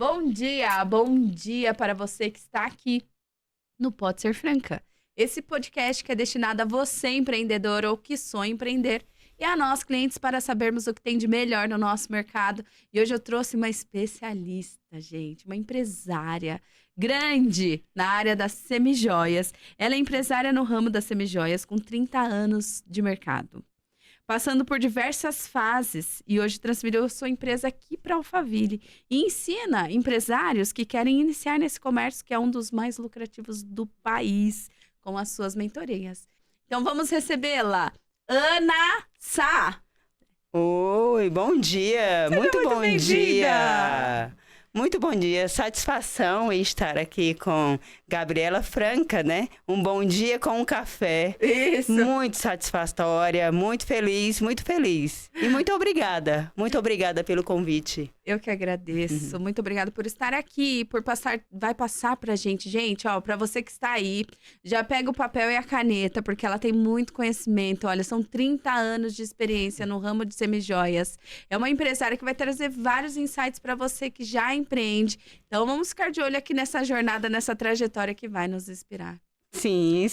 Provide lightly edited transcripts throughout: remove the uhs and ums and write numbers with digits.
Bom dia para você que está aqui no Pode Ser Franca. Esse podcast que é destinado a você, empreendedor ou que sonha empreender, e a nós, clientes, para sabermos o que tem de melhor no nosso mercado. E hoje eu trouxe uma especialista, gente, uma empresária grande na área das semijoias. Ela é empresária no ramo das semijoias com 30 anos de mercado, passando por diversas fases, e hoje transferiu sua empresa aqui para Alphaville e ensina empresários que querem iniciar nesse comércio, que é um dos mais lucrativos do país, com as suas mentorias. Então vamos recebê-la, Ana Sá. Oi, bom dia, Seja muito bom bem-vinda. dia. Muito bom dia, satisfação em estar aqui com Gabriela Franca, né? Um bom dia com um café. Isso. Muito satisfatória, muito feliz. E muito obrigada pelo convite. Eu que agradeço. Muito obrigada por estar aqui, vai passar pra gente. Gente, ó, pra você que está aí, já pega o papel e a caneta, porque ela tem muito conhecimento. Olha, são 30 anos de experiência no ramo de semijoias. É uma empresária que vai trazer vários insights pra você que já empreende. Então, vamos ficar de olho aqui nessa jornada, nessa trajetória que vai nos inspirar. Sim,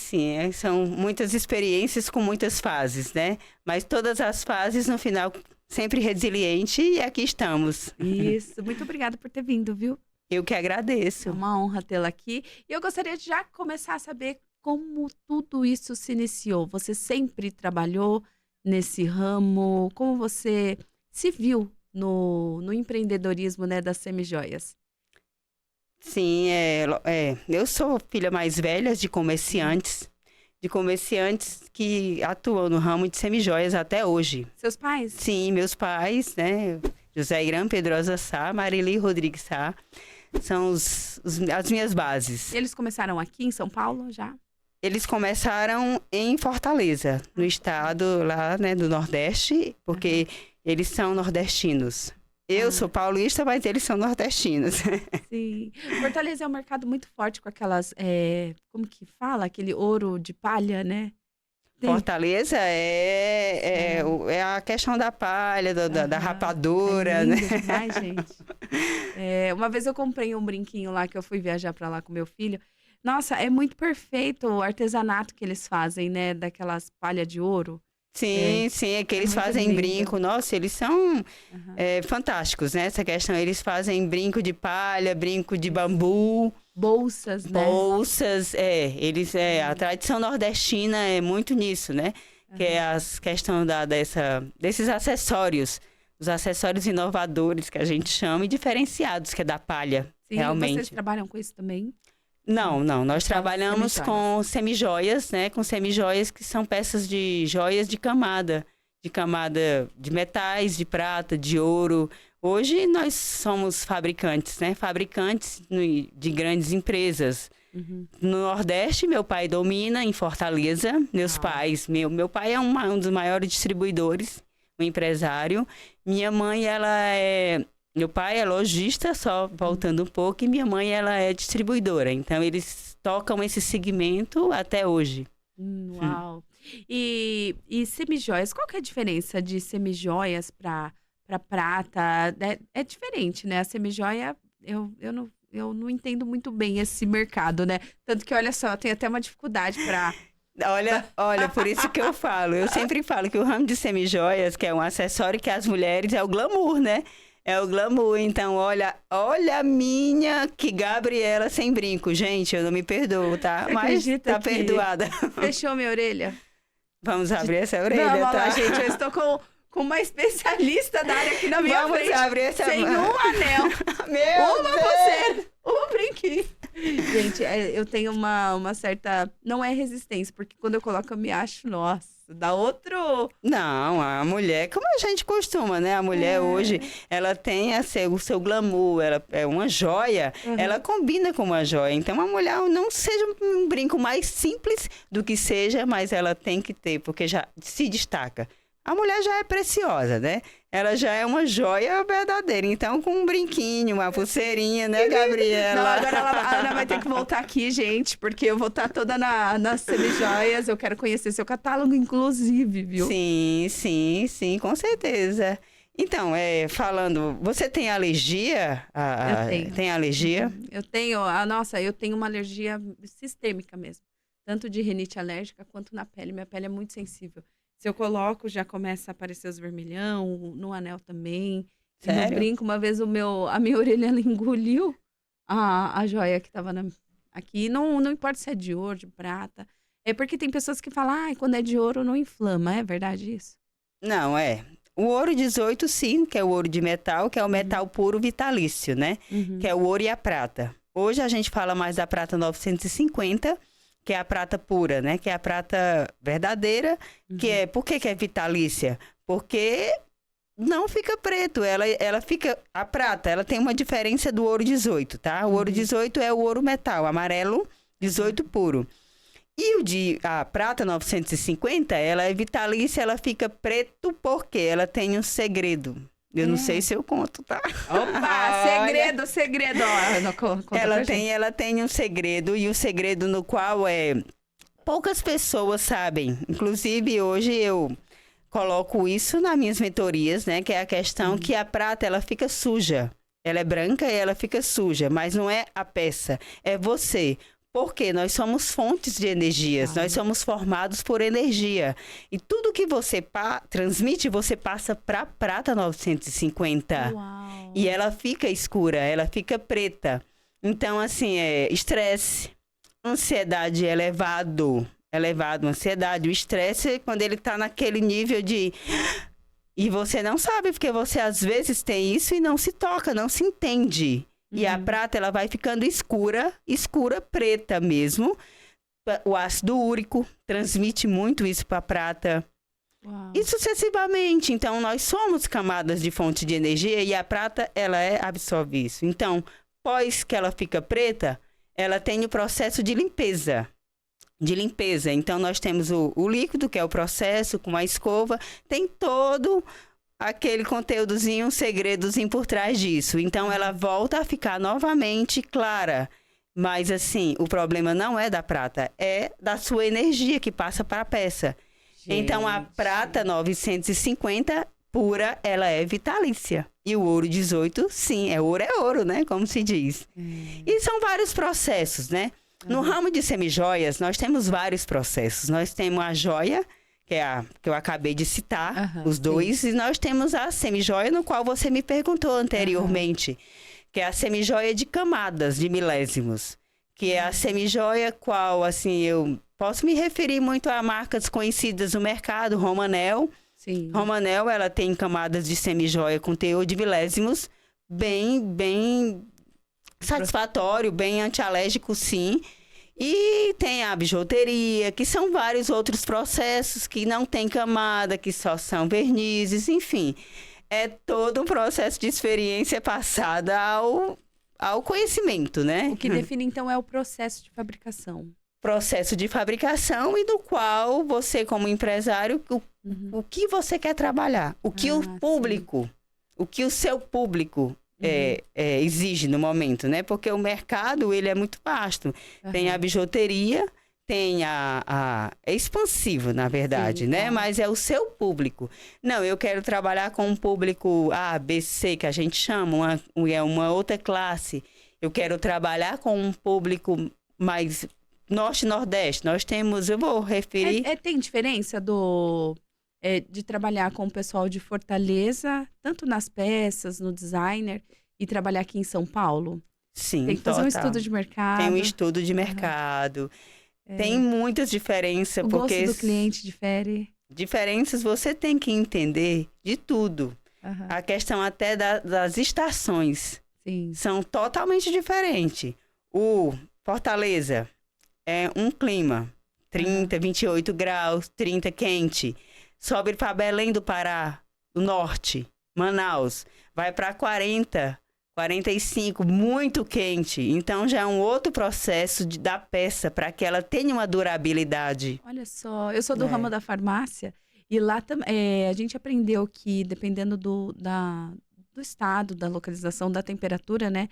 são muitas experiências com muitas fases, né? Mas todas as fases, no final, sempre resiliente, e aqui estamos. Isso, muito obrigada por ter vindo, viu? Eu que agradeço. É uma honra tê-la aqui. E eu gostaria de já começar a saber como tudo isso se iniciou. Você sempre trabalhou nesse ramo? Como você se viu no empreendedorismo, né, das semijoias? Sim, eu sou filha mais velha de comerciantes que atuam no ramo de semijoias até hoje. Seus pais? Sim, meus pais, né? José Irã Pedrosa Sá, Marili Rodrigues Sá, são as minhas bases. E eles começaram aqui em São Paulo já? Eles começaram em Fortaleza, no estado lá, né, do Nordeste, porque eles são nordestinos. Eu sou paulista, mas eles são nordestinos. Sim. Fortaleza é um mercado muito forte com aquelas, como que fala? Aquele ouro de palha, né? Fortaleza é a questão da palha, da rapadura, lindo né? demais, gente. Uma vez eu comprei um brinquinho lá, que eu fui viajar pra lá com meu filho. Nossa, é muito perfeito o artesanato que eles fazem, né? Daquelas palha de ouro. Sim, é que eles fazem lindo. brinco. Nossa, eles são fantásticos, né? Essa questão, eles fazem brinco de palha, brinco de bambu. Bolsas, né? Bolsas, a tradição nordestina é muito nisso, né? Que é a questão desses acessórios, os acessórios inovadores que a gente chama e diferenciados, que é da palha, Sim, realmente. vocês trabalham com isso também? Não, nós trabalhamos com semijoias, né? Com semijoias que são peças de joias de camada de metais, de prata, de ouro. Hoje nós somos fabricantes, né? Fabricantes de grandes empresas. No Nordeste, meu pai domina em Fortaleza. Meus pais, meu pai é um dos maiores distribuidores, um empresário. Minha mãe, meu pai é lojista, só voltando um pouco, e minha mãe, ela é distribuidora. Então, eles tocam esse segmento até hoje. Uau! E semijoias, qual que é a diferença de semijoias para prata? É diferente, né? A semijoia, eu não entendo muito bem esse mercado, né? Tanto que, olha só, eu tenho até uma dificuldade para... Olha, por isso que eu falo. Eu sempre falo que o ramo de semijoias, que é um acessório que as mulheres, é o glamour, né? É o glamour. Então, olha a minha, que Gabriela sem brinco. Gente, eu não me perdoo, tá? Você mas acredita tá que perdoada. Fechou minha orelha? Vamos abrir essa orelha, Vamos tá? lá, gente. Eu estou com uma especialista da área aqui na minha Vamos frente. abrir essa... Sem um anel. Meu Deus! Pulseira, um brinquinho. Gente, eu tenho uma certa... Não é resistência, porque quando eu coloco eu me acho, nossa, dá outro... Não, a mulher, como a gente costuma, né? A mulher hoje, ela tem o seu glamour, ela é uma joia, ela combina com uma joia. Então, a mulher não seja um brinco mais simples do que seja, mas ela tem que ter, porque já se destaca. A mulher já é preciosa, né? Ela já é uma joia verdadeira. Então, com um brinquinho, uma pulseirinha, né, Gabriela? Não, agora a Ana vai ter que voltar aqui, gente, porque eu vou estar toda nas semijoias. Eu quero conhecer seu catálogo, inclusive, viu? Sim, com certeza. Então, falando, você tem alergia? Eu tenho. Tem alergia? Eu tenho, eu tenho uma alergia sistêmica mesmo. Tanto de rinite alérgica quanto na pele. Minha pele é muito sensível. Se eu coloco, já começa a aparecer os vermelhão, no anel também. E no Sério? brinco, uma vez a minha orelha ela engoliu a joia que estava aqui. Não importa se é de ouro, de prata. É porque tem pessoas que falam, quando é de ouro não inflama. É verdade isso? Não, O ouro 18, sim, que é o ouro de metal, que é o metal puro vitalício, né? Que é o ouro e a prata. Hoje a gente fala mais da prata 950, que é a prata pura, né? Que é a prata verdadeira, por que é vitalícia? Porque não fica preto, ela fica... A prata, ela tem uma diferença do ouro 18, tá? O ouro 18 é o ouro metal, amarelo, 18 puro. E a prata 950, ela é vitalícia, ela fica preto porque ela tem um segredo. Eu não sei se eu conto, tá? Opa, segredo. Conta ela tem um segredo, e o segredo no qual poucas pessoas sabem. Inclusive, hoje eu coloco isso nas minhas mentorias, né? Que é a questão que a prata, ela fica suja. Ela é branca e ela fica suja, mas não é a peça, é você. Porque nós somos fontes de energias, nós somos formados por energia. E tudo que você transmite, você passa para a prata 950. Uau. E ela fica escura, ela fica preta. Então, assim, estresse, ansiedade elevado, ansiedade. O estresse, quando ele está naquele nível de... E você não sabe, porque você às vezes tem isso e não se toca, não se entende. E a prata, ela vai ficando escura, preta mesmo. O ácido úrico transmite muito isso para a prata. Uau. E sucessivamente. Então, nós somos camadas de fonte de energia e a prata, ela absorve isso. Então, após que ela fica preta, ela tem o processo de limpeza. Então, nós temos o líquido, que é o processo, com a escova. Tem todo... aquele conteúdozinho, um segredozinho por trás disso. Então, ela volta a ficar novamente clara. Mas, assim, o problema não é da prata, é da sua energia que passa para a peça. Gente. Então, a prata 950 pura, ela é vitalícia. E o ouro 18, sim, é ouro, né? Como se diz. E são vários processos, né? No ramo de semijoias, nós temos vários processos. Nós temos a joia... que é a que eu acabei de citar, os dois. Sim. E nós temos a semijoia, no qual você me perguntou anteriormente, que é a semijoia de camadas, de milésimos. Que é a semijoia qual, assim, eu posso me referir muito a marcas conhecidas no mercado, Romanel. Sim. Romanel, ela tem camadas de semijoia com teor de milésimos, bem satisfatório, bem antialérgico, sim. E tem a bijuteria, que são vários outros processos que não tem camada, que só são vernizes, enfim. É todo um processo de experiência passada ao conhecimento, né? O que define, então, é o processo de fabricação. Processo de fabricação e do qual você, como empresário, o que você quer trabalhar. O que o público, o que o seu público... exige no momento, né? Porque o mercado, ele é muito vasto. Tem a bijuteria, tem é expansivo, na verdade, né? Mas é o seu público. Não, eu quero trabalhar com um público A, B, C, que a gente chama, uma outra classe. Eu quero trabalhar com um público mais norte e nordeste. Nós temos, eu vou referir... Tem diferença de trabalhar com o pessoal de Fortaleza, tanto nas peças, no designer, e trabalhar aqui em São Paulo? Sim, tem que fazer um estudo de mercado. Tem um estudo de mercado. Tem muitas diferenças. O gosto do cliente difere. Diferenças você tem que entender de tudo. A questão até das estações. Sim. São totalmente diferentes. O Fortaleza é um clima, 30, 28 graus, 30 quente. Sobe para Belém do Pará, do norte, Manaus, vai para 40, 45, muito quente. Então, já é um outro processo da peça para que ela tenha uma durabilidade. Olha só, eu sou do ramo da farmácia e lá a gente aprendeu que, dependendo do estado, da localização, da temperatura, né?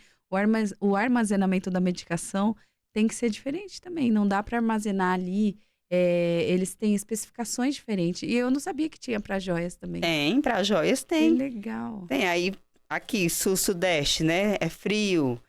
O armazenamento da medicação tem que ser diferente também. Não dá para armazenar ali eles têm especificações diferentes. E eu não sabia que tinha para joias também. Tem, para joias Que tem. legal. Tem aí, aqui, sul-sudeste, né? É frio.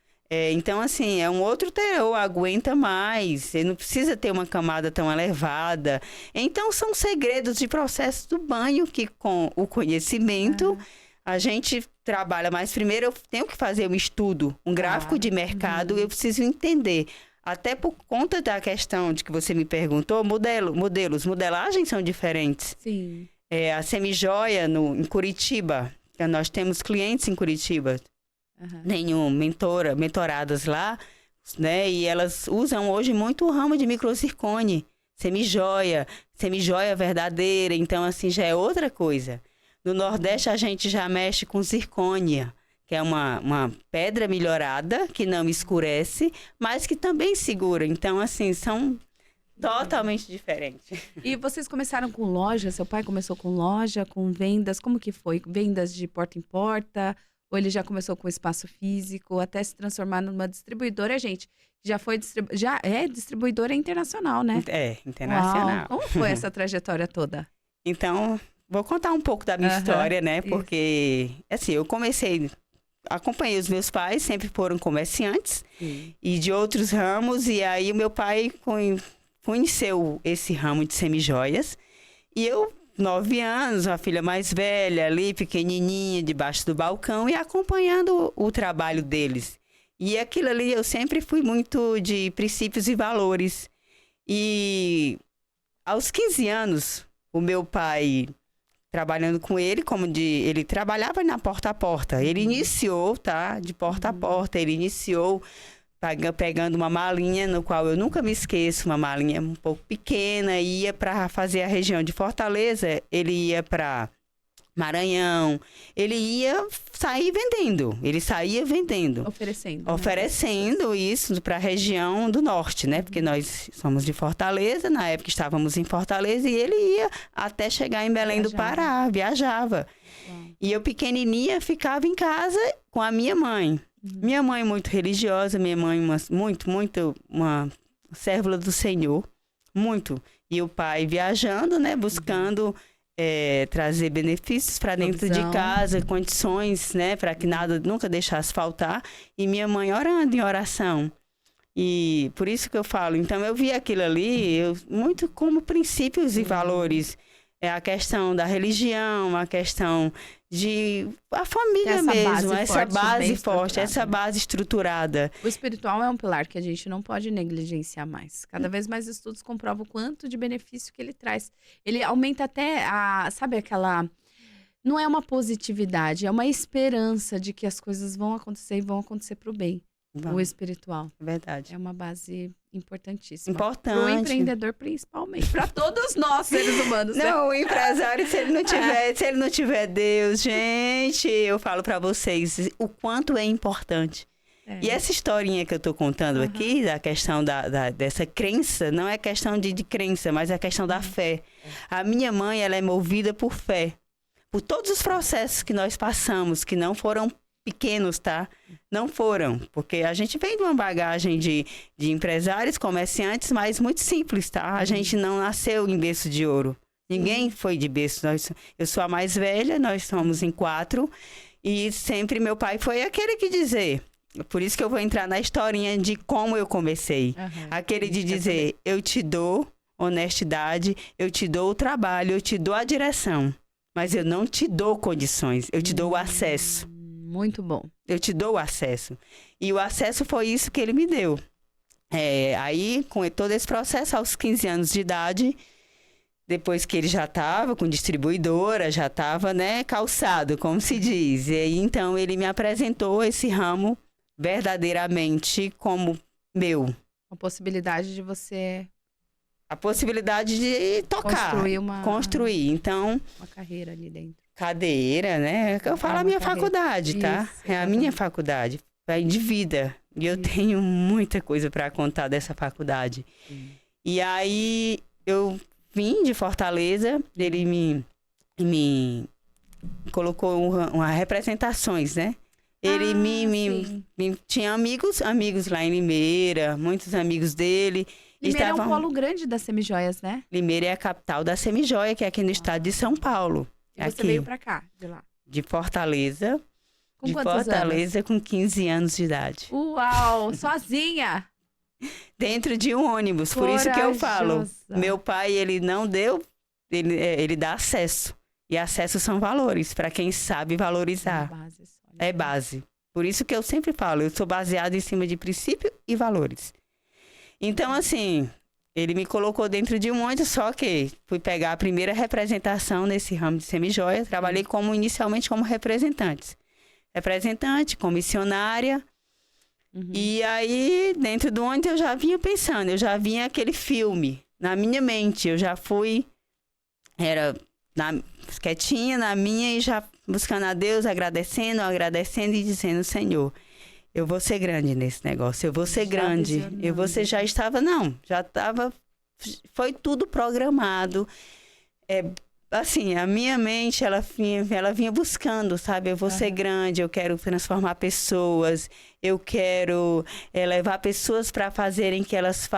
Então, assim, é um outro teor, aguenta mais. Você não precisa ter uma camada tão elevada. Então, são segredos de processo do banho que, com o conhecimento, a gente trabalha. Mas primeiro eu tenho que fazer um estudo, um gráfico de mercado, eu preciso entender. Até por conta da questão de que você me perguntou, modelagens são diferentes. Sim. A semijoia em Curitiba, nós temos clientes em Curitiba, nenhum mentoradas lá, né? E elas usam hoje muito o ramo de microcircone, semijoia verdadeira, então assim já é outra coisa. No Nordeste a gente já mexe com zircônia, que é uma pedra melhorada, que não escurece, mas que também segura. Então assim, são totalmente diferentes. E vocês começaram com loja? Seu pai começou com loja, com vendas? Como que foi? Vendas de porta em porta? Ou ele já começou com espaço físico, até se transformar numa distribuidora, gente? Já é distribuidora internacional, né? Internacional. Uau. Como foi essa trajetória toda? Então, vou contar um pouco da minha história, né? Porque, assim, eu acompanhei os meus pais, sempre foram comerciantes e de outros ramos. E aí o meu pai conheceu esse ramo de semijoias. E eu, 9 anos, a filha mais velha ali, pequenininha, debaixo do balcão e acompanhando o trabalho deles. E aquilo ali, eu sempre fui muito de princípios e valores. E aos 15 anos, o meu pai, trabalhando com ele, ele trabalhava na porta a porta. Ele iniciou, tá? De porta a porta. Ele iniciou pegando uma malinha, no qual eu nunca me esqueço, uma malinha um pouco pequena, ia para fazer a região de Fortaleza, ele ia para Maranhão, ele saía vendendo. Oferecendo isso para a região do norte, né? Porque nós somos de Fortaleza, na época estávamos em Fortaleza, e ele ia até chegar em Belém do Pará, viajava. E eu pequenininha ficava em casa com a minha mãe. Minha mãe muito religiosa, minha mãe uma sérvula do Senhor, muito. E o pai viajando, né, buscando trazer benefícios para dentro de casa, condições, né, para que nada nunca deixasse faltar. E minha mãe orando em oração. E por isso que eu falo, então eu vi aquilo ali muito como princípios e valores. A questão da religião, a questão de a família mesmo, essa base forte, essa base estruturada. O espiritual é um pilar que a gente não pode negligenciar mais. Cada vez mais estudos comprovam o quanto de benefício que ele traz. Ele aumenta até sabe aquela... Não é uma positividade, é uma esperança de que as coisas vão acontecer e vão acontecer para o bem. O espiritual. Verdade. É uma base importantíssima. Importante. Para o empreendedor, principalmente. Para todos nós, seres humanos. Não, o empresário, se ele não tiver Deus, gente, eu falo para vocês o quanto é importante. E essa historinha que eu tô contando aqui, da questão dessa crença, não é questão de crença, mas é questão da fé. A minha mãe, ela é movida por fé. Por todos os processos que nós passamos, que não foram pequenos, tá? Não foram, porque a gente vem de uma bagagem de empresários, comerciantes, mas muito simples, tá? A gente não nasceu em berço de ouro. Ninguém foi de berço. Eu sou a mais velha, nós somos em 4, e sempre meu pai foi aquele que dizer... Por isso que eu vou entrar na historinha de como eu comecei. Aquele de dizer, eu te dou honestidade, eu te dou o trabalho, eu te dou a direção, mas eu não te dou condições, eu te dou o acesso. Muito bom. Eu te dou o acesso. E o acesso foi isso que ele me deu. Aí, com todo esse processo, aos 15 anos de idade, depois que ele já estava com distribuidora, já estava, né, calçado, como se diz. E aí, então, ele me apresentou esse ramo verdadeiramente como meu. A possibilidade de você... A possibilidade de tocar. Construir. Então... Uma carreira ali dentro. Cadeira, né? Eu falo a minha faculdade, tá? Isso, é a minha faculdade. Vai de vida. E eu tenho muita coisa para contar dessa faculdade. E aí, eu vim de Fortaleza, ele me colocou uma representações, né? Ele tinha amigos lá em Limeira, muitos amigos dele. Limeira é um polo grande das semijoias, né? Limeira é a capital da semijoia, que é aqui no estado de São Paulo. E você veio pra cá, de lá? De Fortaleza. Com quantos anos? Com 15 anos de idade. Uau! Sozinha? Dentro de um ônibus. Por isso que eu falo. Meu pai, ele não deu... Ele dá acesso. E acesso são valores, para quem sabe valorizar. É base. Por isso que eu sempre falo, eu sou baseado em cima de princípio e valores. Então, assim, ele me colocou dentro de um monte, só que fui pegar a primeira representação nesse ramo de semijoia. Trabalhei inicialmente como representante, comissionária. E aí, dentro do ônibus, eu já vinha pensando, eu já vinha aquele filme na minha mente. Eu já fui, quietinha na minha e já buscando a Deus, agradecendo e dizendo, Senhor, eu vou ser grande nesse negócio, eu vou ser grande. Você já estava, foi tudo programado. Assim, a minha mente, ela vinha buscando, sabe? Eu vou ser grande, eu quero transformar pessoas, eu quero levar pessoas para fazerem que elas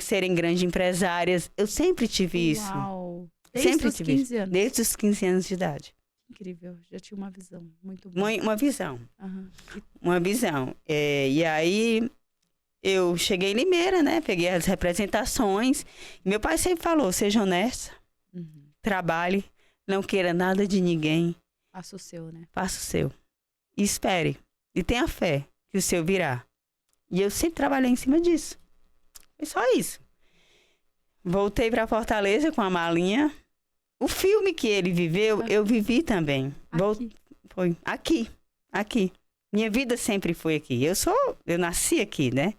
serem grandes empresárias. Eu sempre tive isso. Uau! Desde os 15 anos? Desde os 15 anos de idade. Incrível, já tinha uma visão muito boa. Uma visão. Uma visão. E aí, eu cheguei em Limeira, né? Peguei as representações. Meu pai sempre falou, seja honesta. Trabalhe, não queira nada de ninguém. Faça o seu, né? Faça o seu. E espere. E tenha fé que o seu virá. E eu sempre trabalhei em cima disso. Foi só isso. Voltei para Fortaleza com a malinha. O filme que ele viveu, eu vivi também. Foi aqui. Minha vida sempre foi aqui. Eu nasci aqui, né?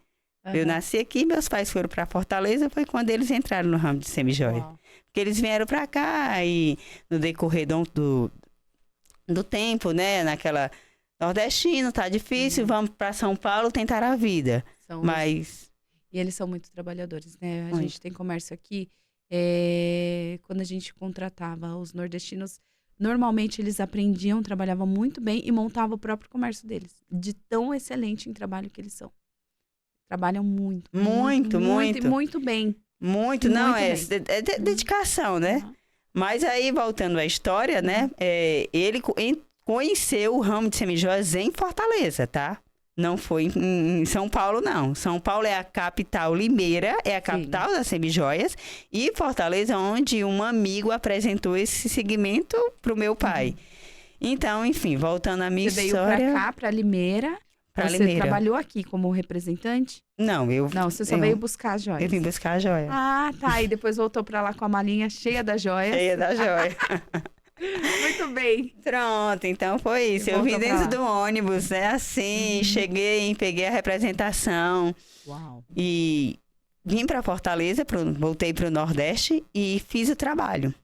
Eu nasci aqui, meus pais foram para Fortaleza, foi quando eles entraram no ramo de semijoia. Porque eles vieram para cá e no decorrer do tempo, né? Naquela nordestino, tá difícil, vamos para São Paulo tentar a vida. E eles são muito trabalhadores, né? A gente tem comércio aqui. Quando a gente contratava os nordestinos, normalmente eles aprendiam, trabalhavam muito bem e montavam o próprio comércio deles. De tão excelente em trabalho que eles são. Trabalham muito bem. Muito, não, é dedicação, né? Mas aí, voltando à história, né? Ele conheceu o ramo de semijoias em Fortaleza, tá? Não foi em São Paulo, não. São Paulo é a capital, Limeira é a capital das semijoias. E Fortaleza, onde um amigo apresentou esse segmento pro meu pai. Então, enfim, voltando à minha história... Você veio pra cá, pra Limeira. Você trabalhou aqui como representante? Não, você só veio buscar as joias. Eu vim buscar a joia. Ah, tá. E depois voltou pra lá com a malinha cheia das joias. Cheia da joia. Muito bem. Pronto, então foi isso. Eu vim dentro do ônibus, né? Assim, cheguei, peguei a representação. Uau. E vim para Fortaleza, voltei para o Nordeste e fiz o trabalho.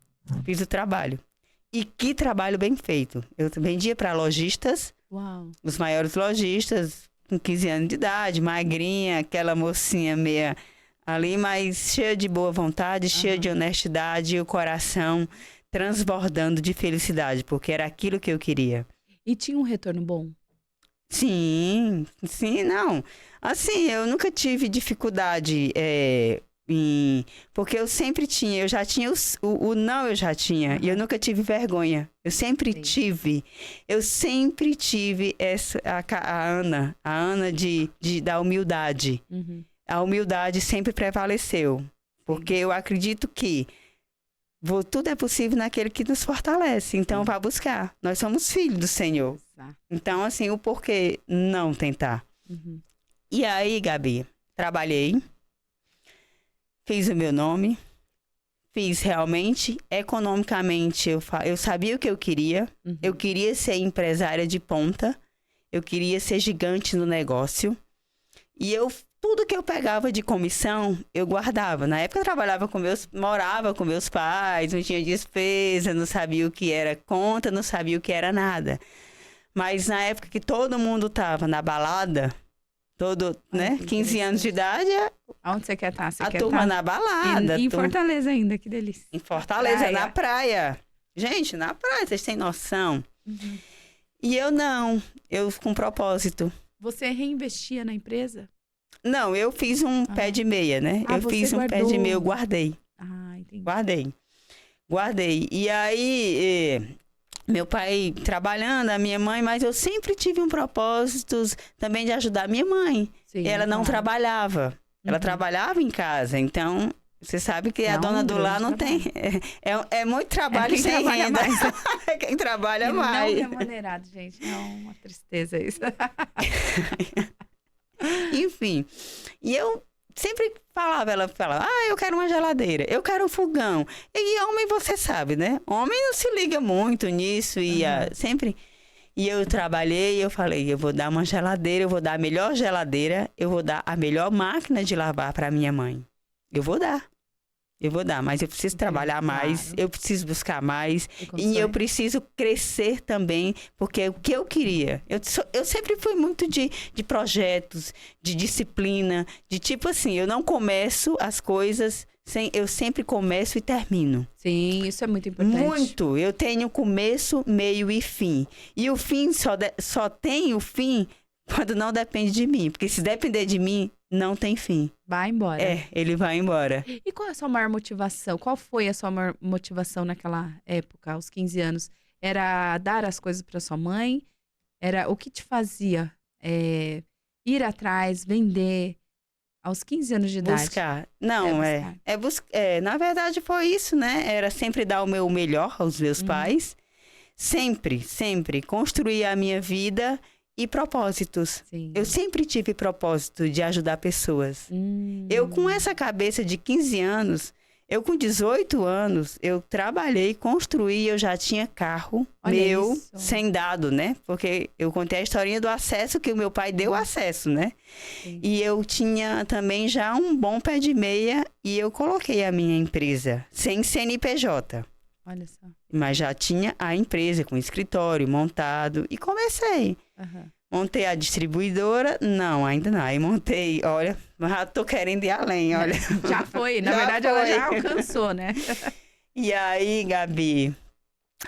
E que trabalho bem feito. Eu vendia para lojistas. Uau. Os maiores lojistas, com 15 anos de idade, magrinha, aquela mocinha meia ali, mas cheia de boa vontade, cheia de honestidade, e o coração transbordando de felicidade, porque era aquilo que eu queria. E tinha um retorno bom? Sim, não. Assim, eu nunca tive dificuldade porque eu sempre tinha, eu já tinha o não, eu já tinha, e eu nunca tive vergonha. Eu sempre tive a Ana da humildade. A humildade sempre prevaleceu, porque eu acredito que tudo é possível naquele que nos fortalece. Então, vá buscar. Nós somos filhos do Senhor. Exato. Então, assim, o porquê não tentar? E aí, Gabi, trabalhei, fiz o meu nome, fiz realmente, economicamente, eu sabia o que eu queria. Eu queria ser empresária de ponta, eu queria ser gigante no negócio. E tudo que eu pegava de comissão, eu guardava. Na época eu morava com meus pais, não tinha despesa, não sabia o que era conta, não sabia o que era nada. Mas na época que todo mundo tava na balada, 15 anos de idade, aonde você quer estar? A turma na balada. E em Fortaleza ainda, que delícia. Em Fortaleza, na praia. Gente, na praia, vocês têm noção. E eu com propósito. Você reinvestia na empresa? Não, eu fiz um pé de meia, né? Eu fiz um pé de meia, eu guardei. Ah, entendi. Guardei. E aí, meu pai trabalhando, a minha mãe, mas eu sempre tive um propósito também de ajudar a minha mãe. Sim, ela não trabalhava. Ela trabalhava em casa, então... Você sabe que a dona do lar não tem... É muito trabalho sem renda. É quem trabalha mais. Não remunerado, gente. É uma tristeza isso. Enfim. E eu sempre ela falava, eu quero uma geladeira, eu quero um fogão. E homem, você sabe, né? Homem não se liga muito nisso. E sempre... E eu trabalhei, eu falei, eu vou dar uma geladeira, eu vou dar a melhor geladeira, eu vou dar a melhor máquina de lavar para minha mãe. Eu vou dar, mas eu preciso trabalhar mais, eu preciso buscar mais e eu preciso crescer também, porque o que eu queria, eu sempre fui muito de projetos, de disciplina, de tipo assim, eu não começo as coisas, eu sempre começo e termino. Sim, isso é muito importante. Muito, eu tenho começo, meio e fim. E o fim só tem o fim quando não depende de mim, porque se depender de mim, não tem fim. Vai embora. Ele vai embora. E qual é a sua maior motivação? Qual foi a sua maior motivação naquela época, aos 15 anos? Era dar as coisas para sua mãe? Era o que te fazia ir atrás, vender aos 15 anos de idade? Buscar. Não, na verdade foi isso, né? Era sempre dar o meu melhor aos meus pais. Sempre, sempre. Construir a minha vida... E propósitos. Sim. Eu sempre tive propósito de ajudar pessoas. Eu, com essa cabeça de 15 anos, eu com 18 anos, eu trabalhei, construí, eu já tinha carro sem dado, né? Porque eu contei a historinha do acesso, que o meu pai deu acesso, né? Sim. E eu tinha também já um bom pé de meia e eu coloquei a minha empresa sem CNPJ. Olha só. Mas já tinha a empresa com escritório montado e comecei. Montei a distribuidora? Não, ainda não. Aí montei, olha, já tô querendo ir além, olha. Já foi, na verdade ela já alcançou, né? E aí, Gabi,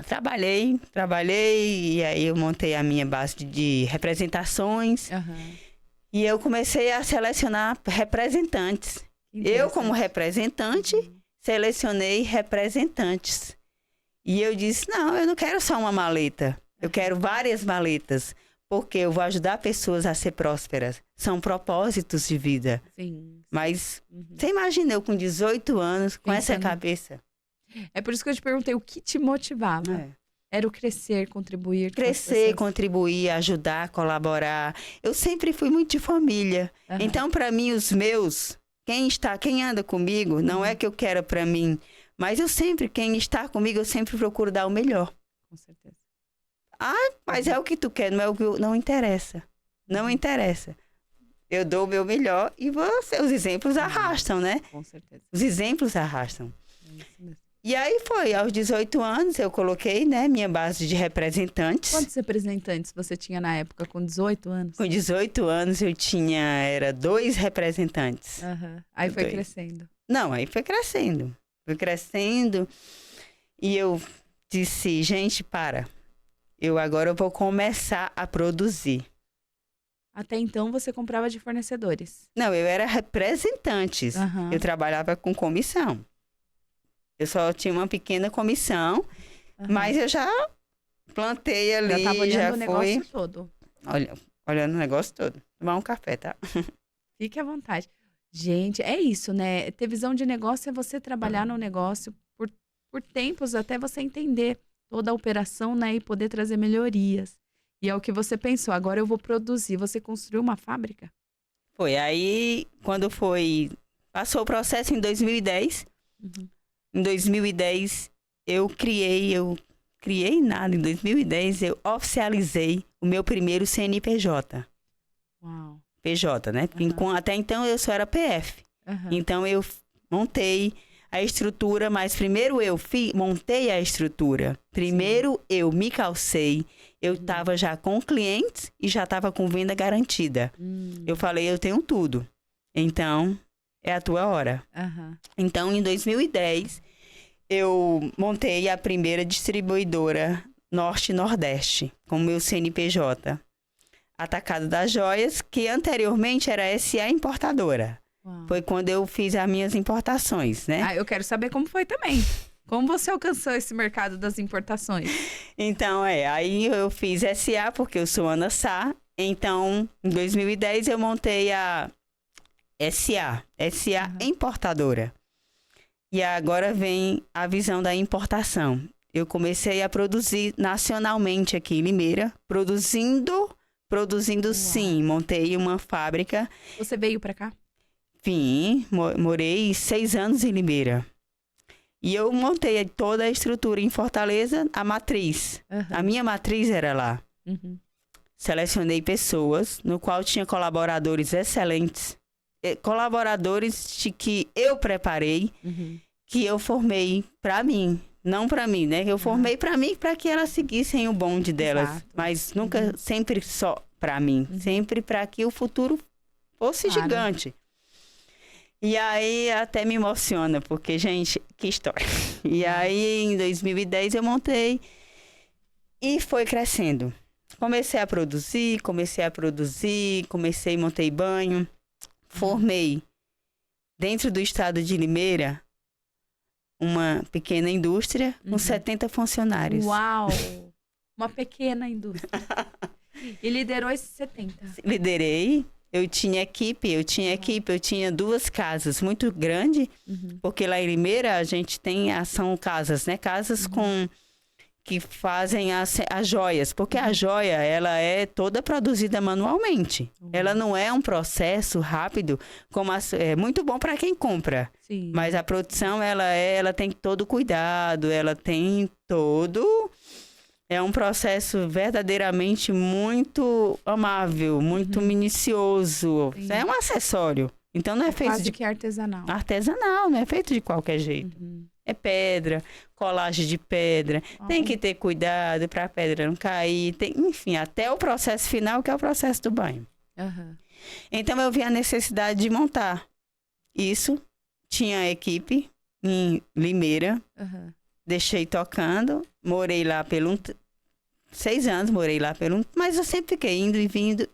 trabalhei, e aí eu montei a minha base de representações. E eu comecei a selecionar representantes. Eu, como representante, selecionei representantes. E eu disse, não, eu não quero só uma maleta. Eu quero várias maletas. Porque eu vou ajudar pessoas a ser prósperas. São propósitos de vida. Sim. Mas você imagina eu com 18 anos, com essa cabeça. É por isso que eu te perguntei o que te motivava. Era o crescer, contribuir. Crescer, contribuir, ajudar, colaborar. Eu sempre fui muito de família. Então, para mim, os meus... Quem anda comigo, não é que eu quero para mim. Mas quem está comigo, eu sempre procuro dar o melhor. Com certeza. Mas é o que tu quer, não é o que não interessa. Não interessa. Eu dou o meu melhor e os exemplos arrastam, né? Com certeza. Os exemplos arrastam. É isso mesmo. E aí foi, aos 18 anos eu coloquei, né, minha base de representantes. Quantos representantes você tinha na época, com 18 anos? Com 18 anos eu era 2 representantes. Aí foi crescendo. Não, aí foi crescendo. E eu disse, gente, agora eu vou começar a produzir. Até então você comprava de fornecedores? Não, eu era representantes. Eu trabalhava com comissão. Eu só tinha uma pequena comissão, mas eu já plantei ali, já tava olhando o foi... negócio todo. Olhando o negócio todo. Tomar um café, tá? Fique à vontade. Gente, é isso, né? Ter visão de negócio é você trabalhar no negócio por tempos até você entender toda a operação, né? E poder trazer melhorias. E é o que você pensou, agora eu vou produzir. Você construiu uma fábrica? Foi. Aí, quando passou o processo em 2010. Em 2010, eu criei nada. Em 2010, eu oficializei o meu primeiro CNPJ. Uau. PJ, né? Até então, eu só era PF. Então, eu montei a estrutura, mas primeiro eu montei a estrutura. Primeiro eu me calcei. Eu estava já com clientes e já estava com venda garantida. Eu falei, eu tenho tudo. Então, é a tua hora. Então, em 2010, eu montei a primeira distribuidora Norte e Nordeste com o meu CNPJ. Atacado das Joias, que anteriormente era SA Importadora. Uau. Foi quando eu fiz as minhas importações, né? Ah, eu quero saber como foi também. Como você alcançou esse mercado das importações? Então, aí eu fiz SA porque eu sou Ana Sá. Então, em 2010 eu montei a SA Importadora. E agora vem a visão da importação. Eu comecei a produzir nacionalmente aqui em Limeira, produzindo sim. Montei uma fábrica. Você veio pra cá? Vim, morei 6 anos em Limeira. E eu montei toda a estrutura em Fortaleza, a matriz. Uhum. A minha matriz era lá. Uhum. Selecionei pessoas, no qual tinha colaboradores excelentes. Colaboradores que eu preparei, que eu formei para mim. Não para mim, né? Eu formei para mim para que elas seguissem o bonde delas. Exato. Mas nunca, sempre só para mim. Sempre para que o futuro fosse gigante. E aí até me emociona, porque, gente, que história. E aí em 2010 eu montei e foi crescendo. Comecei, montei banho, formei dentro do estado de Limeira uma pequena indústria com 70 funcionários. Uau! Uma pequena indústria. E liderou esses 70. Liderei. Eu tinha equipe, eu tinha 2 casas muito grandes, porque lá em Limeira a gente são casas, né? Casas que fazem as joias, porque a joia, ela é toda produzida manualmente. Ela não é um processo rápido, é muito bom para quem compra. Sim. Mas a produção, ela tem todo cuidado, ela tem todo... É um processo verdadeiramente muito amável, muito minucioso. Sim. É um acessório. Então não é feito quase que artesanal. Artesanal, não é feito de qualquer jeito. É pedra, colagem de pedra. Tem que ter cuidado para a pedra não cair. Enfim, até o processo final, que é o processo do banho. Então eu vi a necessidade de montar isso. Tinha a equipe em Limeira. Deixei tocando, morei lá 6 anos, mas eu sempre fiquei indo e vindo.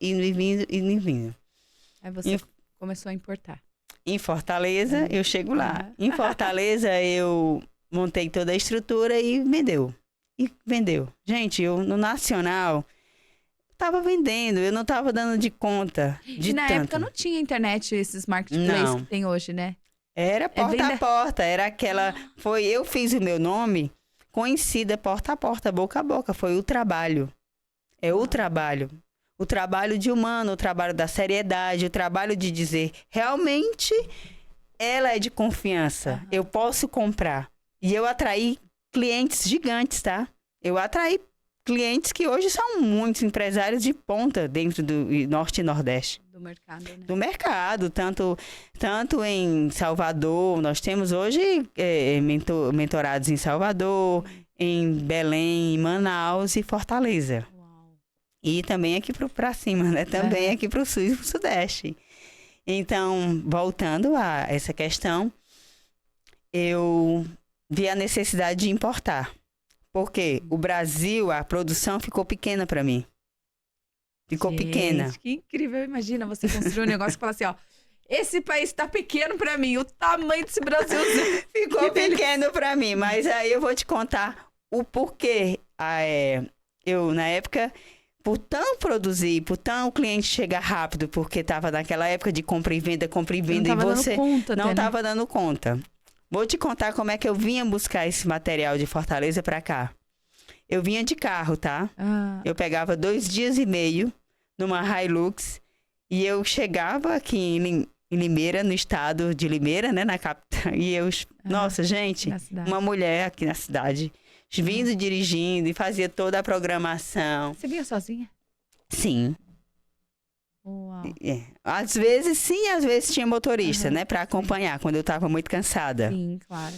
Aí você começou a importar. Em Fortaleza, eu chego lá. Em Fortaleza, eu montei toda a estrutura e vendeu. Gente, eu no Nacional tava vendendo, eu não tava dando de conta de E na tanto. época não tinha internet, esses marketplaces que tem hoje, né? Era porta a porta, era aquela... Eu fiz o meu nome conhecida porta a porta, boca a boca. Foi o trabalho. O trabalho. O trabalho de humano, o trabalho da seriedade, o trabalho de dizer, realmente, ela é de confiança. Eu posso comprar. E eu atraí clientes gigantes, tá? Eu atraí clientes que hoje são muitos empresários de ponta dentro do Norte e Nordeste. Do mercado, né? Do mercado, tanto em Salvador, nós temos hoje mentorados em Salvador, em Belém, em Manaus e Fortaleza. Uau. E também aqui para cima, né? Também aqui para o Sul e para o Sudeste. Então, voltando a essa questão, eu vi a necessidade de importar. Porque o Brasil, a produção ficou pequena para mim. Ficou pequena. Que incrível. Imagina você construir um negócio e falar assim, ó, esse país tá pequeno para mim, o tamanho desse Brasilzinho. Ficou pequeno para mim, mas aí eu vou te contar o porquê. Eu, na época, por tão produzir, por tão o cliente chegar rápido, porque tava naquela época de compra e venda, e você não tava dando conta. Vou te contar como é que eu vinha buscar esse material de Fortaleza para cá. Eu vinha de carro, tá? Eu pegava 2 dias e meio numa Hilux e eu chegava aqui em Limeira, no estado de Limeira, né, na capital. E eu, nossa, gente, uma mulher aqui na cidade, vindo dirigindo e fazia toda a programação. Você vinha sozinha? Sim. Uau. Às vezes sim, às vezes tinha motorista, né, para acompanhar quando eu estava muito cansada. Sim, claro.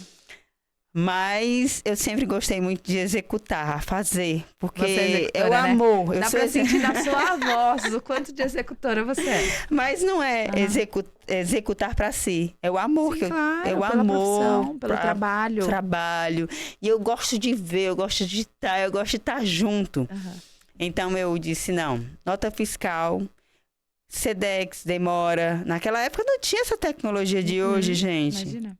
Mas eu sempre gostei muito de executar, fazer, porque é o amor. Né? Dá pra sentir na sua voz o quanto de executora você é. Mas não é executar para si, é o amor. Sim, claro, é o pela amor profissão, pelo trabalho. E eu gosto de ver, eu gosto de estar junto. Então eu disse, não, nota fiscal, Sedex, demora. Naquela época não tinha essa tecnologia de hoje, gente. Imagina.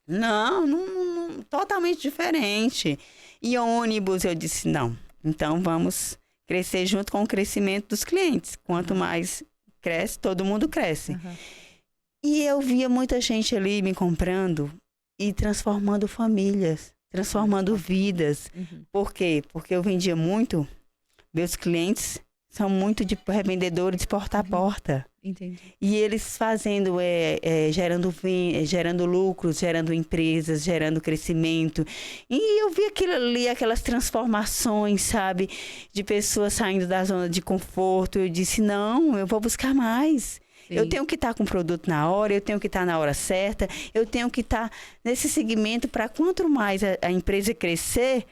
Não, totalmente diferente. E ônibus, eu disse, não. Então vamos crescer junto com o crescimento dos clientes. Quanto mais cresce, todo mundo cresce. E eu via muita gente ali me comprando e transformando famílias, transformando vidas. Por quê? Porque eu vendia muito, meus clientes são muito de revendedores de porta a porta. Entendi. E eles fazendo, gerando lucros, gerando empresas, gerando crescimento. E eu vi aquilo ali, aquelas transformações, sabe? De pessoas saindo da zona de conforto. Eu disse, não, eu vou buscar mais. Sim. Eu tenho que estar com o produto na hora, eu tenho que estar na hora certa, eu tenho que estar nesse segmento para quanto mais a empresa crescer,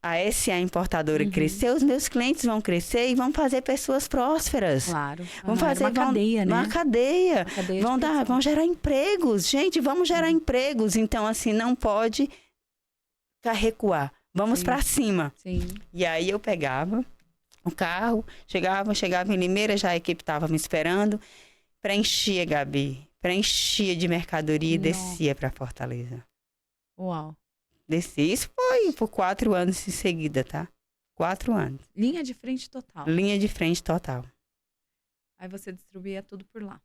a SA importadora crescer, os meus clientes vão crescer e vão fazer pessoas prósperas. Claro. Vão fazer uma cadeia, né? Uma cadeia. Vão gerar empregos. Gente, vamos gerar empregos. Então, assim, não pode recuar. Vamos para cima. Sim. E aí eu pegava o carro, chegava em Limeira, já a equipe estava me esperando, preenchia, Gabi, preenchia de mercadoria e descia para Fortaleza. Uau. Desci. Isso foi por 4 anos em seguida, tá? 4 anos. Linha de frente total. Linha de frente total. Aí você distribuía tudo por lá.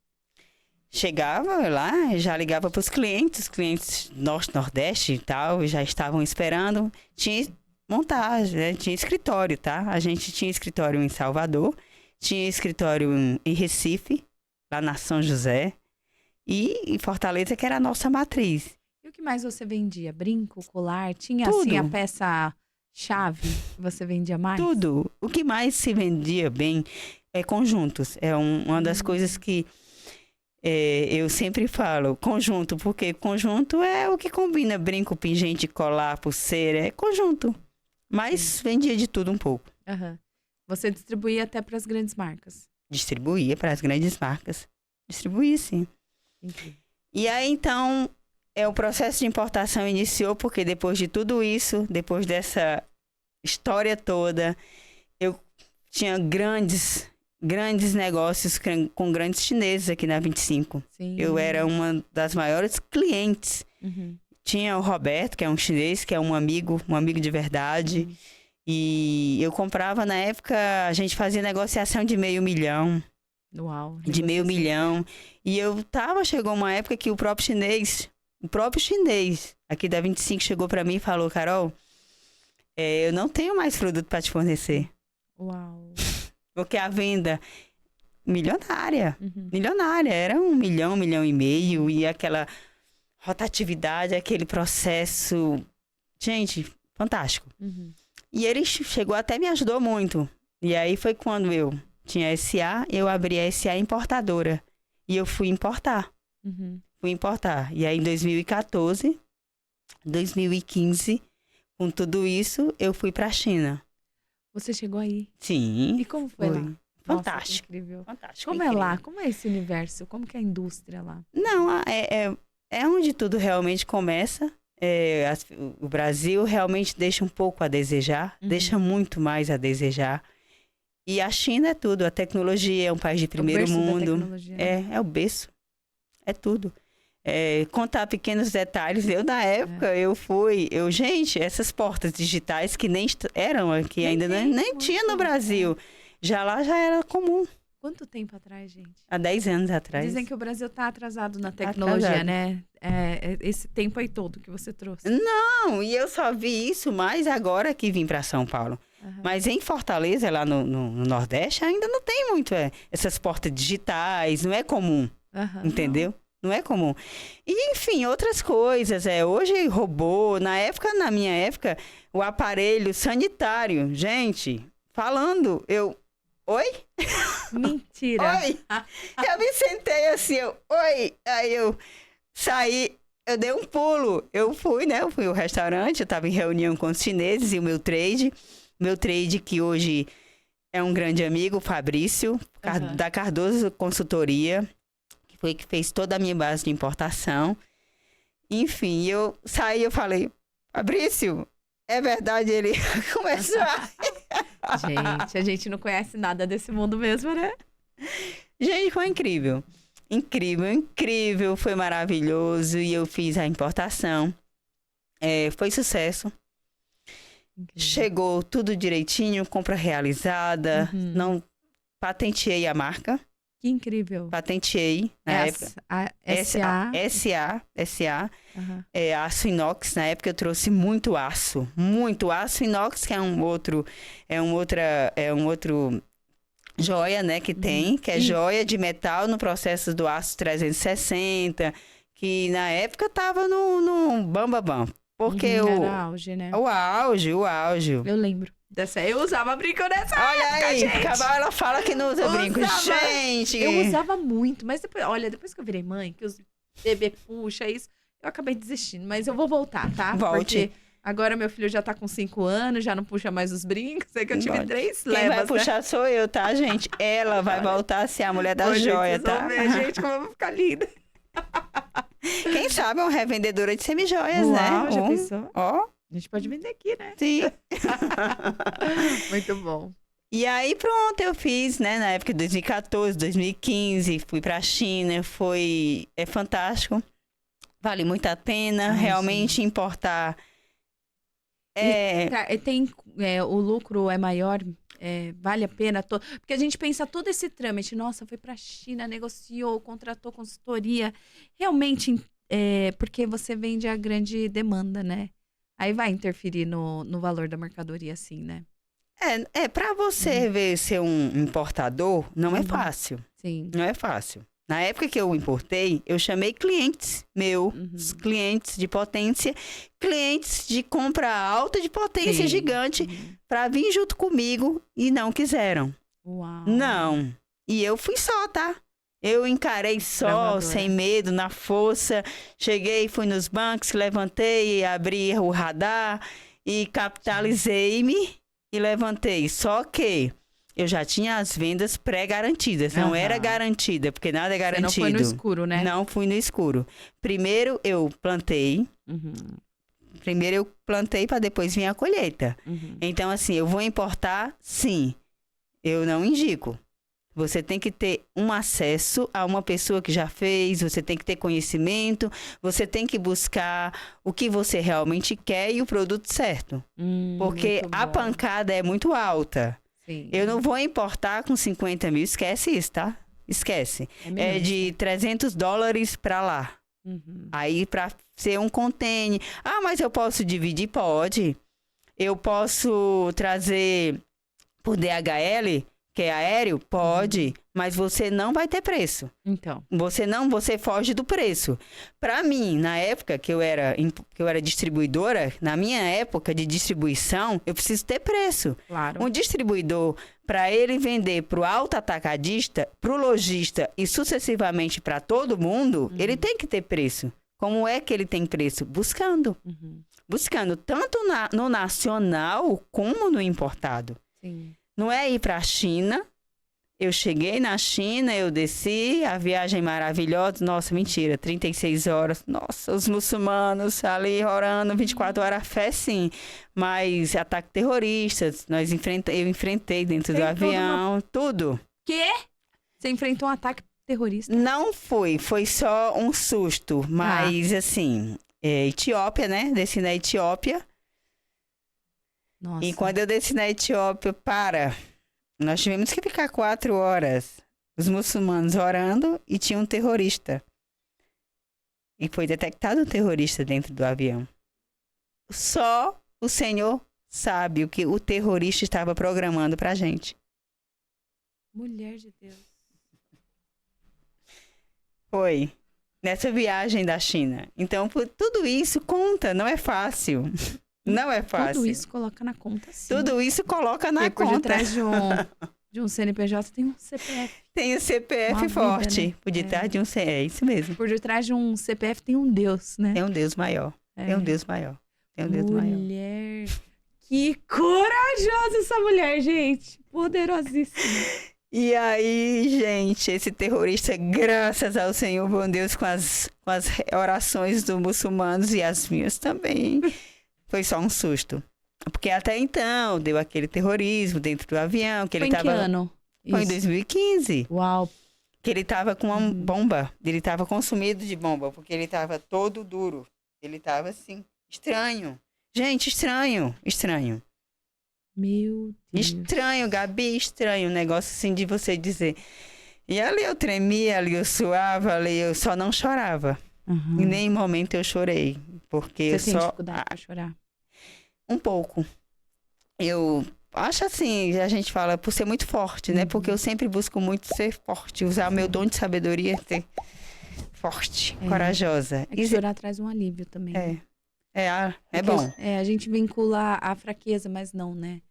Chegava lá, já ligava para os clientes norte, nordeste e tal, já estavam esperando. Tinha montagem, né? Tinha escritório, tá? A gente tinha escritório em Salvador, tinha escritório em Recife, lá na São José, e em Fortaleza, que era a nossa matriz. E o que mais você vendia? Brinco, colar? Tinha, tudo. Assim, a peça-chave que você vendia mais? Tudo. O que mais se vendia bem é conjuntos. É uma das coisas que eu sempre falo. Conjunto, porque conjunto é o que combina. Brinco, pingente, colar, pulseira. É conjunto. Mas vendia de tudo um pouco. Você distribuía até para as grandes marcas? Distribuía para as grandes marcas. Distribuía, sim. Entendi. E aí, então... o processo de importação iniciou porque depois de tudo isso, depois dessa história toda, eu tinha grandes negócios com grandes chineses aqui na 25. Sim. Eu era uma das maiores clientes. Tinha o Roberto, que é um chinês, que é um amigo de verdade. E eu comprava, na época, a gente fazia negociação de $500 mil. Uau. De $500 mil. E chegou uma época que o próprio chinês aqui da 25 chegou para mim e falou, Carol, eu não tenho mais produto para te fornecer. Uau. Porque a venda milionária, era $1 milhão, $1,5 milhão, e aquela rotatividade, aquele processo, gente, fantástico. E ele chegou até me ajudou muito. E aí foi quando eu tinha a SA, eu abri a SA importadora. E eu fui importar. Fui importar. E aí, em 2014, 2015, com tudo isso, eu fui para a China. Você chegou aí? Sim. E como foi lá? Fantástico. Nossa, incrível. Fantástico. Como incrível. É lá? Como é esse universo? Como que é a indústria lá? Não, é onde tudo realmente começa. O Brasil realmente deixa um pouco a desejar. Deixa muito mais a desejar. E a China é tudo. A tecnologia é um país de primeiro mundo. Né? É o berço. É tudo. Contar pequenos detalhes. Eu, na época, gente, essas portas digitais que nem eram aqui ainda, nem tinha no Brasil. Já era comum. Quanto tempo atrás, gente? Há 10 anos atrás. Dizem que o Brasil está atrasado na tecnologia, né? Esse tempo aí todo que você trouxe. Não, e eu só vi isso mais agora que vim para São Paulo. Mas em Fortaleza, lá no Nordeste, ainda não tem muito essas portas digitais, não é comum, entendeu? Não é comum. E, enfim, outras coisas. Hoje, robô. Na minha época, o aparelho sanitário. Gente, falando, oi? Mentira. Oi. Eu me sentei assim, oi. Aí eu saí, eu dei um pulo. Eu fui ao restaurante, eu estava em reunião com os chineses e o meu trade. Meu trade, que hoje é um grande amigo, o Fabrício, da Cardoso Consultoria. Foi que fez toda a minha base de importação. Enfim, eu saí, eu falei, Fabrício, é verdade, ele começou a... Gente, a gente não conhece nada desse mundo mesmo, né? Gente, foi incrível. Incrível, incrível. Foi maravilhoso. E eu fiz a importação. Foi sucesso. Incrível. Chegou tudo direitinho, compra realizada. Não patenteei a marca. Que incrível. Patenteei na época. SA. Aço inox. Na época eu trouxe muito aço inox, que é um outro joia, né, que tem, que é joia de metal no processo do aço 360, que na época tava no bam. Porque era auge, né? O auge. Eu lembro. Eu usava brinco nessa Olha época, aí, gente. ela fala que não usa brinco. Gente! Eu usava muito, mas depois que eu virei mãe, que os bebê puxa isso, eu acabei desistindo. Mas eu vou voltar, tá? Volte. Porque agora meu filho já tá com 5 anos, já não puxa mais os brincos. É que eu tive 3 Quem levas, vai puxar sou eu, tá, gente? Ela vai voltar a ser a mulher da joia, tá? Ver, gente, como eu vou ficar linda. Quem sabe é uma revendedora de semijoias, né? Já pensou? Ó. A gente pode vender aqui, né? Sim. Muito bom. E aí, pronto, eu fiz, né? Na época de 2014, 2015, fui pra China, é fantástico. Vale muito a pena, realmente importar. O lucro é maior, vale a pena. Porque a gente pensa todo esse trâmite, nossa, foi pra China, negociou, contratou consultoria. Realmente, porque você vende a grande demanda, né? Aí vai interferir no valor da mercadoria, assim, né? Pra você ser um importador, não é fácil. Sim. Não é fácil. Na época que eu importei, eu chamei clientes clientes de potência, clientes de compra alta de potência gigante, pra vir junto comigo e não quiseram. Uau. Não. E eu fui só, tá? Eu encarei só, sem medo, na força. Cheguei, fui nos bancos, levantei, abri o radar e capitalizei-me e levantei. Só que eu já tinha as vendas pré-garantidas. Não era garantida, porque nada é garantido. Você não foi no escuro, né? Não fui no escuro. Primeiro eu plantei. Primeiro eu plantei para depois vir a colheita. Então, assim, eu vou importar? Sim. Eu não indico. Você tem que ter um acesso a uma pessoa que já fez, você tem que ter conhecimento, você tem que buscar o que você realmente quer e o produto certo. Porque a pancada é muito alta. Sim. Eu não vou importar com 50 mil, esquece isso, tá? Esquece. É de $300 para lá. Aí para ser um container. Ah, mas eu posso dividir? Pode. Eu posso trazer por DHL, que é aéreo? Pode, mas você não vai ter preço. Então. Você foge do preço. Para mim, na época que eu era distribuidora, na minha época de distribuição, eu preciso ter preço. Claro. Um distribuidor, para ele vender para o alto atacadista, para o lojista e sucessivamente para todo mundo, ele tem que ter preço. Como é que ele tem preço? Buscando. Buscando tanto no nacional como no importado. Sim. Não é ir para a China. Eu cheguei na China, eu desci, a viagem maravilhosa. Nossa, mentira, 36 horas. Nossa, os muçulmanos ali orando 24 horas, fé sim. Mas ataque terroristas, eu enfrentei dentro do avião, tudo. Quê? Você enfrentou um ataque terrorista? Não foi só um susto. Mas assim, Etiópia, né? Desci na Etiópia. Nossa. E quando eu desci na Etiópia, nós tivemos que ficar 4 horas, os muçulmanos orando e tinha um terrorista. E foi detectado um terrorista dentro do avião. Só o Senhor sabe o que o terrorista estava programando pra gente. Mulher de Deus. Foi nessa viagem da China. Então, tudo isso conta, não é fácil. Não é fácil. Tudo isso coloca na conta, sim. Tudo isso coloca na conta. Por detrás de um CNPJ tem um CPF. Tem o CPF forte. Vida, né? Por detrás de um CPF. É isso mesmo. Por detrás de um CPF tem um Deus, né? Tem um Deus maior. Tem um Deus maior. Tem um Deus maior. Mulher. Que corajosa essa mulher, gente. Poderosíssima. E aí, gente, esse terrorista, graças ao Senhor, bom Deus, com as orações dos muçulmanos e as minhas também... Foi só um susto. Porque até então deu aquele terrorismo dentro do avião. Que Foi ele em que ano? Foi em Isso. 2015. Uau. Que ele tava com uma bomba. Ele tava consumido de bomba, porque ele tava todo duro. Ele tava assim, estranho. Gente, estranho. Meu Deus. Estranho, Gabi, estranho. Um negócio assim de você dizer. E ali eu tremia, ali eu suava, ali eu só não chorava. Em nenhum momento eu chorei. Porque Você eu tem só. dificuldade pra chorar? Um pouco. Eu acho assim, a gente fala por ser muito forte, né? Porque eu sempre busco muito ser forte, usar o meu dom de sabedoria, ser forte, corajosa. É que chorar traz um alívio também. Né? É bom. A gente vincula a fraqueza, mas não, né?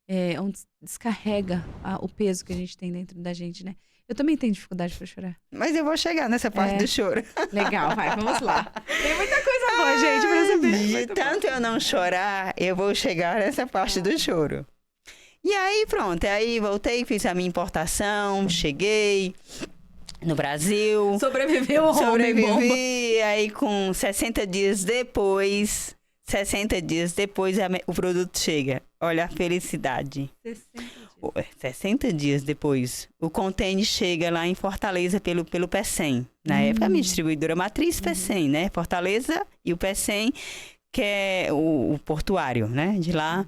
É onde descarrega o peso que a gente tem dentro da gente, né? Eu também tenho dificuldade pra chorar. Mas eu vou chegar nessa parte do choro. Legal, vai, vamos lá. Tem muita coisa boa, gente, pra saber. De tanto eu não chorar, eu vou chegar nessa parte do choro. E aí, pronto. Aí voltei, fiz a minha importação, cheguei no Brasil. Sobreviveu ao Sobrevivi, aí com 60 dias depois, o produto chega. Olha a felicidade. 60 dias depois, o container chega lá em Fortaleza pelo PECEM. Na época, a minha distribuidora matriz PECEM, né? Fortaleza e o PECEM, que é o portuário, né? De lá.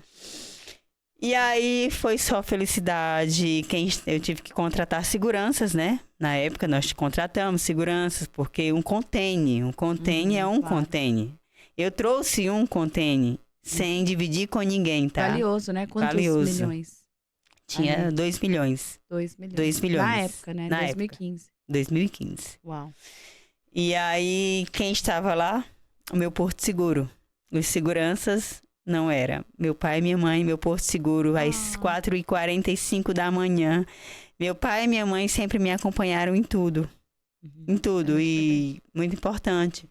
E aí foi só felicidade. Eu tive que contratar seguranças, né? Na época nós contratamos seguranças, porque um container é um container. Eu trouxe um container sem dividir com ninguém, tá? Valioso, né? Quantos milhões? Tinha 2 milhões. 2 milhões. 2 milhões. Na época, né? 2015. Uau. E aí, quem estava lá? O meu Porto Seguro. Os seguranças não era. Meu pai e minha mãe, meu Porto Seguro, às 4h45 da manhã. Meu pai e minha mãe sempre me acompanharam em tudo. Em tudo. E muito importante.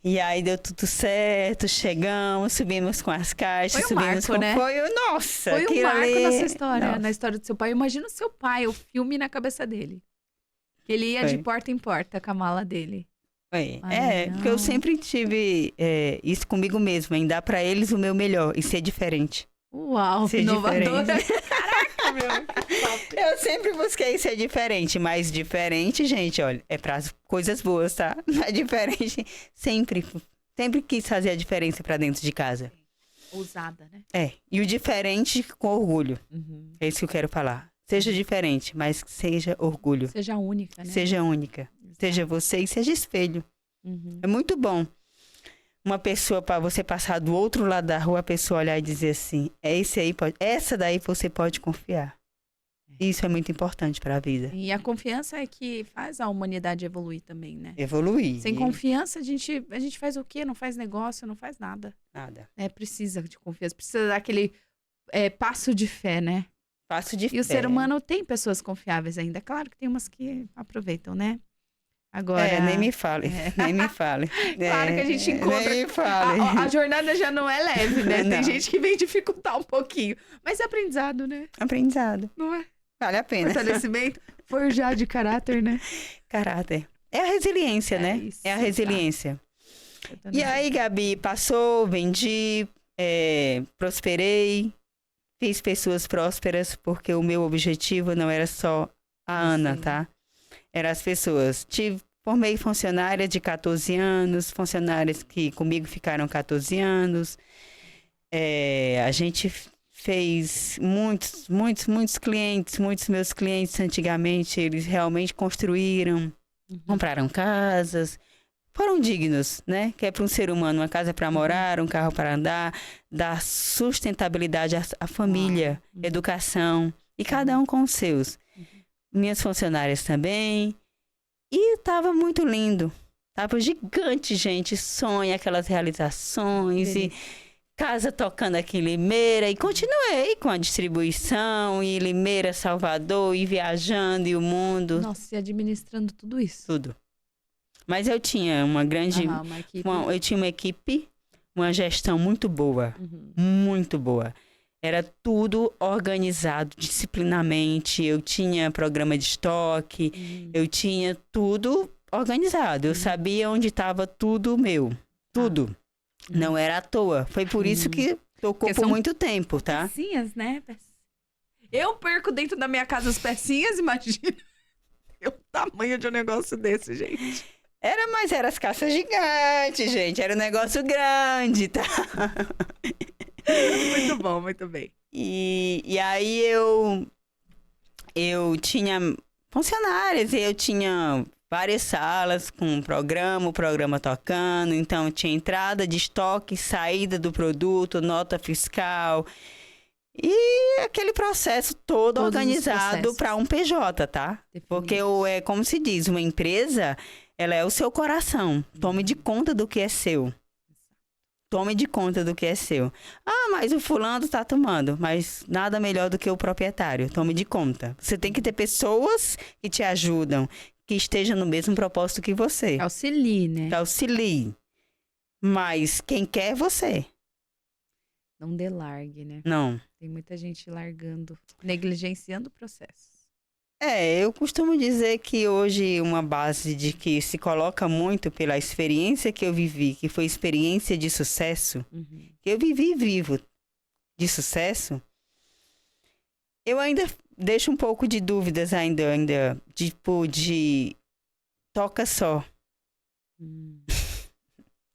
E aí deu tudo certo, chegamos, subimos com as caixas, foi um marco, né? Foi um marco na sua história, na história do seu pai. Imagina o seu pai, o filme na cabeça dele. Que ele ia de porta em porta com a mala dele. Porque eu sempre tive isso comigo mesma, em dar pra eles o meu melhor e ser diferente. Uau, que inovadora. Caraca, meu. Eu sempre busquei ser diferente, mas diferente, gente, olha, é para coisas boas, tá? Não é diferente. Sempre quis fazer a diferença pra dentro de casa. Ousada, né? E o diferente com orgulho. É isso que eu quero falar. Seja diferente, mas seja orgulho. Seja única, né? Seja única. Exato. Seja você e seja espelho. É muito bom. Uma pessoa, para você passar do outro lado da rua, a pessoa olhar e dizer assim, essa daí você pode confiar. Isso é muito importante para a vida. E a confiança é que faz a humanidade evoluir também, né? Evoluir. Sem confiança, a gente faz o quê? Não faz negócio, não faz nada. Nada. Precisa de confiança, precisa daquele passo de fé, né? Passo de fé. E o ser humano tem pessoas confiáveis ainda. Claro que tem umas que aproveitam, né? Agora... nem me fale, nem me fale. Claro que a gente encontra... Nem me fale. A jornada já não é leve, né? Tem gente que vem dificultar um pouquinho. Mas é aprendizado, né? Aprendizado. Não é? Vale a pena. Fortalecimento, forjar de caráter, né? Caráter. É a resiliência, né? Isso, é a resiliência. E aí, Gabi, passou, vendi, prosperei, fiz pessoas prósperas, porque o meu objetivo não era só a Ana, tá? Eram as pessoas. Formei funcionária de 14 anos, funcionárias que comigo ficaram 14 anos. A gente fez muitos clientes, muitos meus clientes antigamente, eles realmente construíram, compraram casas, foram dignos, né? Que é para um ser humano uma casa para morar, um carro para andar, dar sustentabilidade à família, educação, e cada um com os seus. Minhas funcionárias também. E estava muito lindo. Tava gigante, gente. Sonho, aquelas realizações. E casa tocando aqui em Limeira. E continuei com a distribuição. E Limeira, Salvador. E viajando. E o mundo. Nossa, e administrando tudo isso? Tudo. Mas eu tinha uma grande... uma equipe. Eu tinha uma equipe. Uma gestão muito boa. Muito boa. Era tudo organizado, disciplinamente. Eu tinha programa de estoque. Eu tinha tudo organizado. Eu sabia onde estava tudo meu. Tudo. Não era à toa. Foi por isso que Tocou por muito tempo, tá? Pecinhas, né? Eu perco dentro da minha casa as pecinhas, imagina. O tamanho de um negócio desse, gente. Mas era as caixas gigantes, gente. Era um negócio grande, tá? Muito bom, muito bem. E aí eu tinha funcionárias, eu tinha várias salas com o programa tocando, então tinha entrada de estoque, saída do produto, nota fiscal e aquele processo todo Todos organizado para um PJ, tá? Porque como se diz, uma empresa, ela é o seu coração. Tome de conta do que é seu. Tome de conta do que é seu. Ah, mas o fulano tá tomando. Mas nada melhor do que o proprietário. Tome de conta. Você tem que ter pessoas que te ajudam, que estejam no mesmo propósito que você. Que auxilie, né? Que auxilie. Mas quem quer é você. Não delargue, né? Não. Tem muita gente largando, negligenciando o processo. Eu costumo dizer que hoje uma base de que se coloca muito pela experiência que eu vivi, que foi experiência de sucesso, que eu vivi vivo de sucesso, eu ainda deixo um pouco de dúvidas ainda tipo de toca só.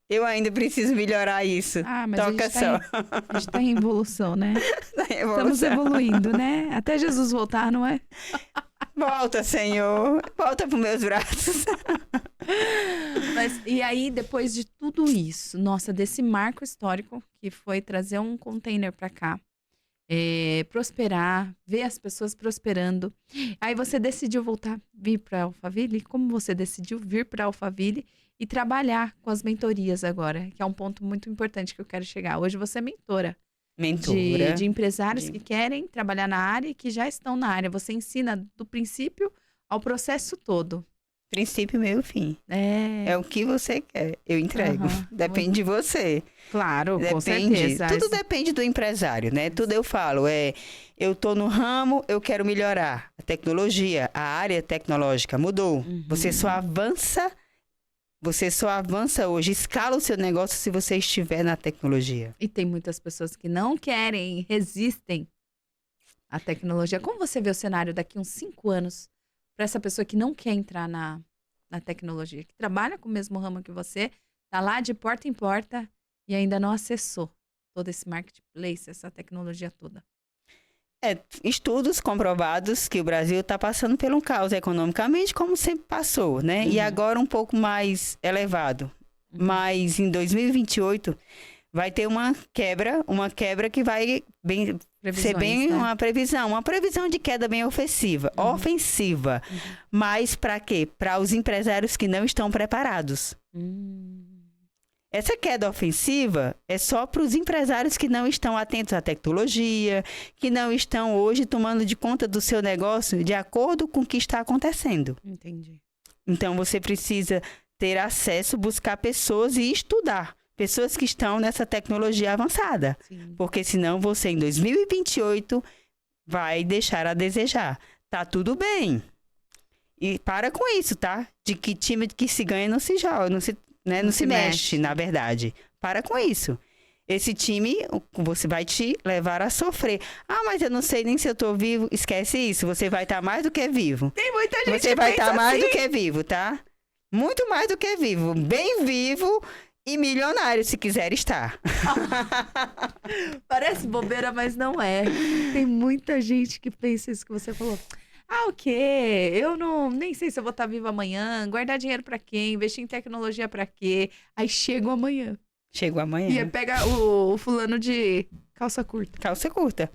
Eu ainda preciso melhorar isso. Mas toca só. A gente tá em evolução, né? Estamos evoluindo, né? Até Jesus voltar, não é? Volta, Senhor. Volta para meus braços. E aí, depois de tudo isso, nossa, desse marco histórico que foi trazer um container para cá, prosperar, ver as pessoas prosperando. Aí você decidiu vir para Alphaville? Como você decidiu vir para Alphaville e trabalhar com as mentorias agora? Que é um ponto muito importante que eu quero chegar. Hoje você é mentora. De empresários que querem trabalhar na área e que já estão na área. Você ensina do princípio ao processo todo. Princípio, meio, fim. É o que você quer. Eu entrego. Depende de você. Claro, com certeza. Tudo depende do empresário, né? Tudo eu falo. Eu tô no ramo, eu quero melhorar. A tecnologia, a área tecnológica mudou. Você só avança hoje, escala o seu negócio se você estiver na tecnologia. E tem muitas pessoas que não querem, resistem à tecnologia. Como você vê o cenário daqui uns 5 anos para essa pessoa que não quer entrar na tecnologia, que trabalha com o mesmo ramo que você, tá lá de porta em porta e ainda não acessou todo esse marketplace, essa tecnologia toda? Estudos comprovados que o Brasil está passando por um caos economicamente, como sempre passou, né? E agora um pouco mais elevado. Mas em 2028 vai ter uma quebra que vai ser bem, né? Uma previsão de queda bem ofensiva. Mas para quê? Para os empresários que não estão preparados. Essa queda ofensiva é só para os empresários que não estão atentos à tecnologia, que não estão hoje tomando de conta do seu negócio de acordo com o que está acontecendo. Entendi. Então, você precisa ter acesso, buscar pessoas e estudar. Pessoas que estão nessa tecnologia avançada. Sim. Porque senão você, em 2028, vai deixar a desejar. Tá tudo bem. E para com isso, tá? De que time que se ganha não se joga, não se mexe, na verdade. Para com isso. Esse time, você vai te levar a sofrer. Mas eu não sei nem se eu tô vivo. Esquece isso. Você vai estar mais do que vivo. Tem muita gente Você vai estar mais do que vivo, tá? Muito mais do que vivo. Bem vivo e milionário, se quiser estar. Parece bobeira, mas não é. Tem muita gente que pensa isso que você falou. O quê? Eu nem sei se eu vou estar viva amanhã. Guardar dinheiro pra quê? Investir em tecnologia pra quê? Aí chega o amanhã. Chega o amanhã. E aí pega o fulano de calça curta. Calça curta.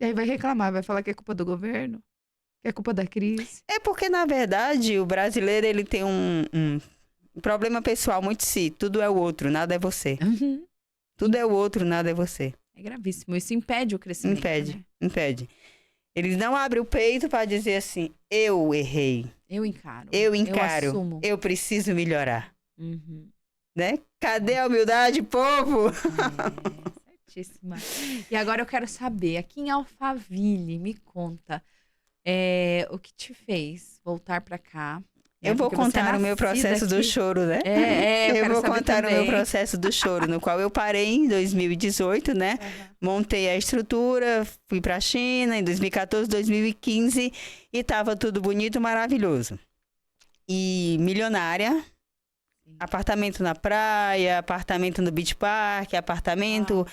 E aí vai reclamar, vai falar que é culpa do governo, que é culpa da crise. É porque, na verdade, o brasileiro, ele tem um problema pessoal muito tudo é o outro, nada é você. Tudo é o outro, nada é você. É gravíssimo. Isso impede o crescimento. Impede. Eles não abrem o peito para dizer assim, eu errei. Eu encaro. Eu assumo. Eu preciso melhorar. Né? Cadê a humildade, povo? Certíssima. E agora eu quero saber, aqui em Alphaville, me conta, o que te fez voltar para cá? Eu vou contar o meu processo do choro, né? Eu vou contar o meu processo do choro, no qual eu parei em 2018, né? Montei a estrutura, fui para a China em 2014, 2015 e tava tudo bonito, maravilhoso. E milionária, apartamento na praia, apartamento no Beach Park, apartamento,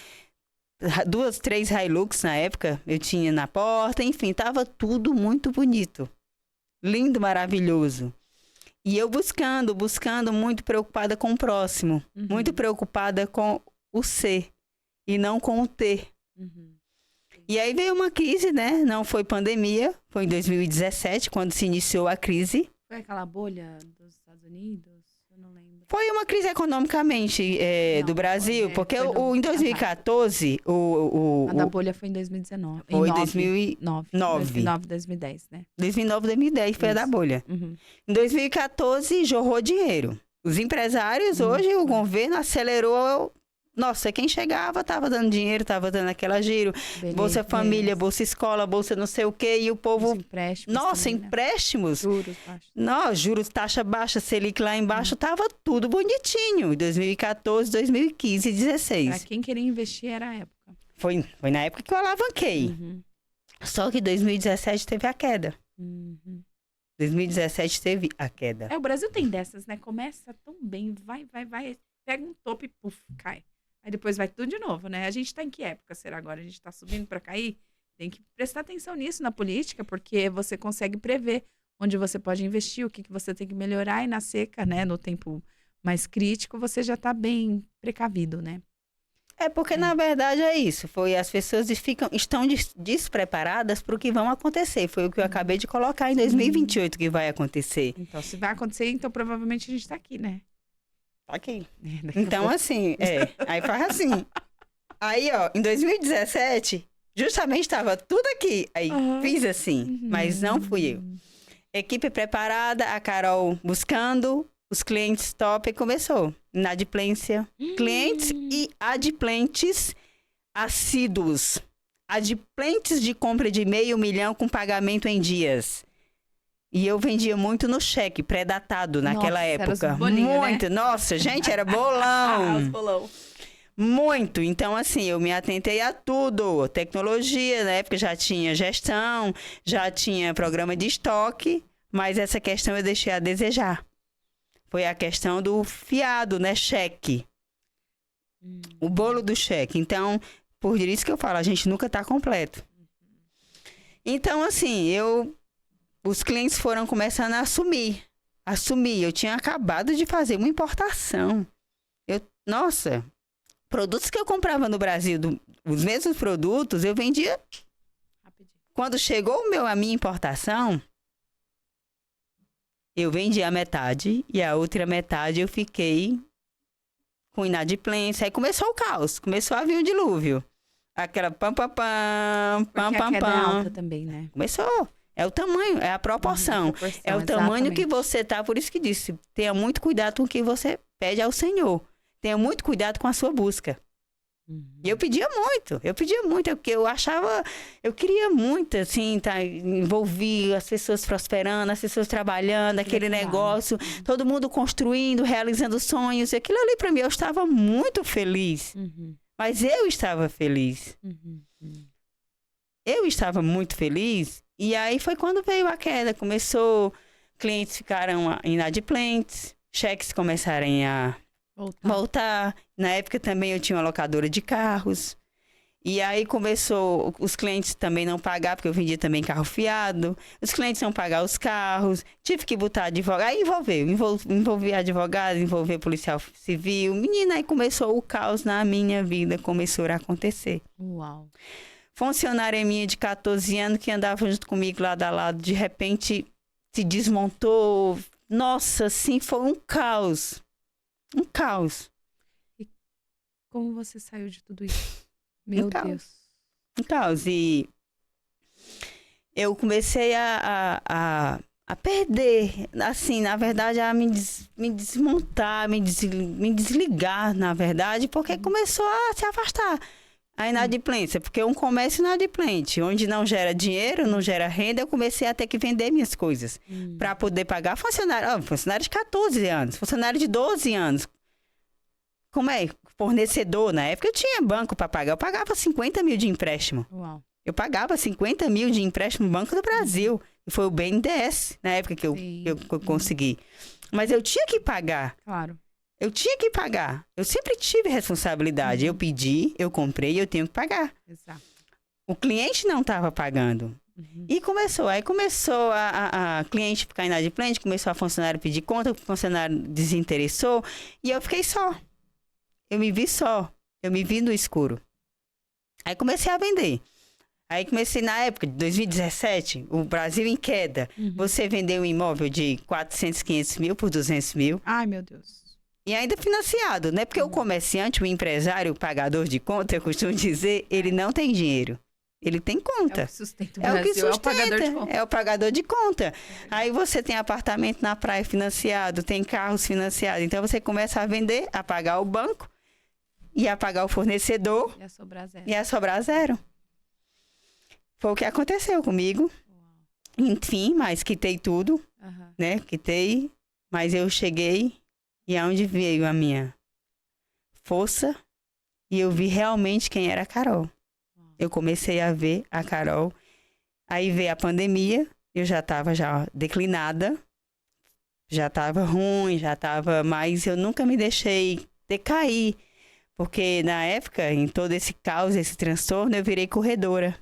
2, 3 Hilux na época, eu tinha na porta, enfim, tava tudo muito bonito. Lindo, maravilhoso. E eu buscando, muito preocupada com o próximo. Muito preocupada com o ser e não com o ter. E aí veio uma crise, né? Não foi pandemia, foi em 2017, quando se iniciou a crise. Foi aquela bolha dos Estados Unidos? Eu não lembro. Foi uma crise economicamente do Brasil, porque em 2014... A da bolha foi em 2019. Foi em 2009, 2010, né? 2009, 2010 foi a da bolha. Em 2014, jorrou dinheiro. Os empresários, hoje, o governo acelerou... Nossa, quem chegava estava dando dinheiro, estava dando aquela giro. Bolsa Família, Bolsa Escola, Bolsa não sei o quê. E o povo... Os empréstimos. Nossa, também, empréstimos. Né? Juros baixos. Não, juros, taxa baixa, Selic lá embaixo, tava tudo bonitinho. Em 2014, 2015 e 2016. Pra quem queria investir era a época. Foi na época que eu alavanquei. Só que 2017 teve a queda. 2017 teve a queda. O Brasil tem dessas, né? Começa tão bem, vai. Pega um topo e puf, cai. Aí depois vai tudo de novo, né? A gente tá em que época será agora? A gente tá subindo pra cair? Tem que prestar atenção nisso na política, porque você consegue prever onde você pode investir, o que você tem que melhorar, e na seca, né? No tempo mais crítico, você já tá bem precavido, né? Porque, na verdade, é isso. As pessoas estão despreparadas para o que vão acontecer. Foi o que eu acabei de colocar em 2028 que vai acontecer. Então, se vai acontecer, então provavelmente a gente tá aqui, né? Ok. Então, assim, aí faz assim. Aí, ó, em 2017, justamente estava tudo aqui. Aí fiz assim, mas não fui eu. Equipe preparada, a Carol buscando, os clientes top, e começou. Inadimplência. Clientes e adimplentes assíduos. Adimplentes de compra de R$500 mil com pagamento em dias. E eu vendia muito no cheque, pré-datado naquela época. Era os bolinhos, muito. Né? Nossa, gente, era bolão. Os bolão. Muito. Então, assim, eu me atentei a tudo. Tecnologia, na época já tinha gestão, já tinha programa de estoque, mas essa questão eu deixei a desejar. Foi a questão do fiado, né? Cheque. O bolo do cheque. Então, por isso que eu falo, a gente nunca tá completo. Então, assim, os clientes foram começando a assumir. Eu tinha acabado de fazer uma importação. Nossa, produtos que eu comprava no Brasil, os mesmos produtos, eu vendia. Rapidinho. Quando chegou a minha importação, eu vendi a metade e a outra metade eu fiquei com inadimplência. Aí começou o caos, começou a vir o dilúvio. Aquela pam. Porque a queda é alta também, né? Começou. É o tamanho, é a proporção. É o tamanho que você tá, por isso que disse, tenha muito cuidado com o que você pede ao Senhor. Tenha muito cuidado com a sua busca. E eu pedia muito, porque eu queria muito, assim, envolver as pessoas prosperando, as pessoas trabalhando, aquele negócio, todo mundo construindo, realizando sonhos. E aquilo ali para mim, eu estava muito feliz. Mas eu estava feliz. Eu estava muito feliz. E aí foi quando veio a queda. Começou, clientes ficaram inadimplentes, cheques começaram a voltar. Na época também eu tinha uma locadora de carros. E aí começou, os clientes também não pagar, porque eu vendia também carro fiado. Os clientes não pagar os carros. Tive que botar advogado. Aí envolvi advogado, envolvi policial civil. Menina, aí começou o caos na minha vida, começou a acontecer. Uau. Funcionária minha de 14 anos que andava junto comigo lado a lado, de repente se desmontou. Nossa, assim, foi um caos. Um caos. E como você saiu de tudo isso? Meu Deus. Um caos. E eu comecei a perder, assim, na verdade, a me desmontar, me desligar, na verdade, porque começou a se afastar. A inadimplência, porque um comércio inadimplente, onde não gera dinheiro, não gera renda, eu comecei a ter que vender minhas coisas para poder pagar funcionário. Funcionário de 14 anos, funcionário de 12 anos. Como é? Fornecedor, na época eu tinha banco para pagar, eu pagava 50 mil de empréstimo. Uau. Eu pagava 50 mil de empréstimo no Banco do Brasil. E foi o BNDES, na época que eu consegui. Mas eu tinha que pagar. Claro. Eu tinha que pagar. Eu sempre tive responsabilidade. Eu pedi, eu comprei, eu tenho que pagar. Exato. O cliente não estava pagando. E começou. Aí começou a cliente ficar inadimplente, começou a funcionário pedir conta, o funcionário desinteressou. E eu fiquei só. Eu me vi só. Eu me vi no escuro. Aí comecei a vender. Aí comecei na época de 2017, o Brasil em queda. Você vendeu um imóvel de 400, 500 mil por 200 mil. Ai, meu Deus. E ainda financiado, né? Porque o comerciante, o empresário, o pagador de conta, eu costumo dizer, ele não tem dinheiro. Ele tem conta. É o que sustenta o Brasil, é o pagador de conta. É o pagador de conta. Aí você tem apartamento na praia financiado, tem carros financiados. Então você começa a vender, a pagar o banco, e a pagar o fornecedor. E a sobrar zero. E a sobrar zero. Foi o que aconteceu comigo. Enfim, mas quitei tudo, né? Quitei, mas eu cheguei e aonde veio a minha força e eu vi realmente quem era a Carol. Eu comecei a ver a Carol. Aí veio a pandemia, eu já estava declinada, já estava ruim, mas eu nunca me deixei decair. Porque na época, em todo esse caos, esse transtorno, eu virei corredora.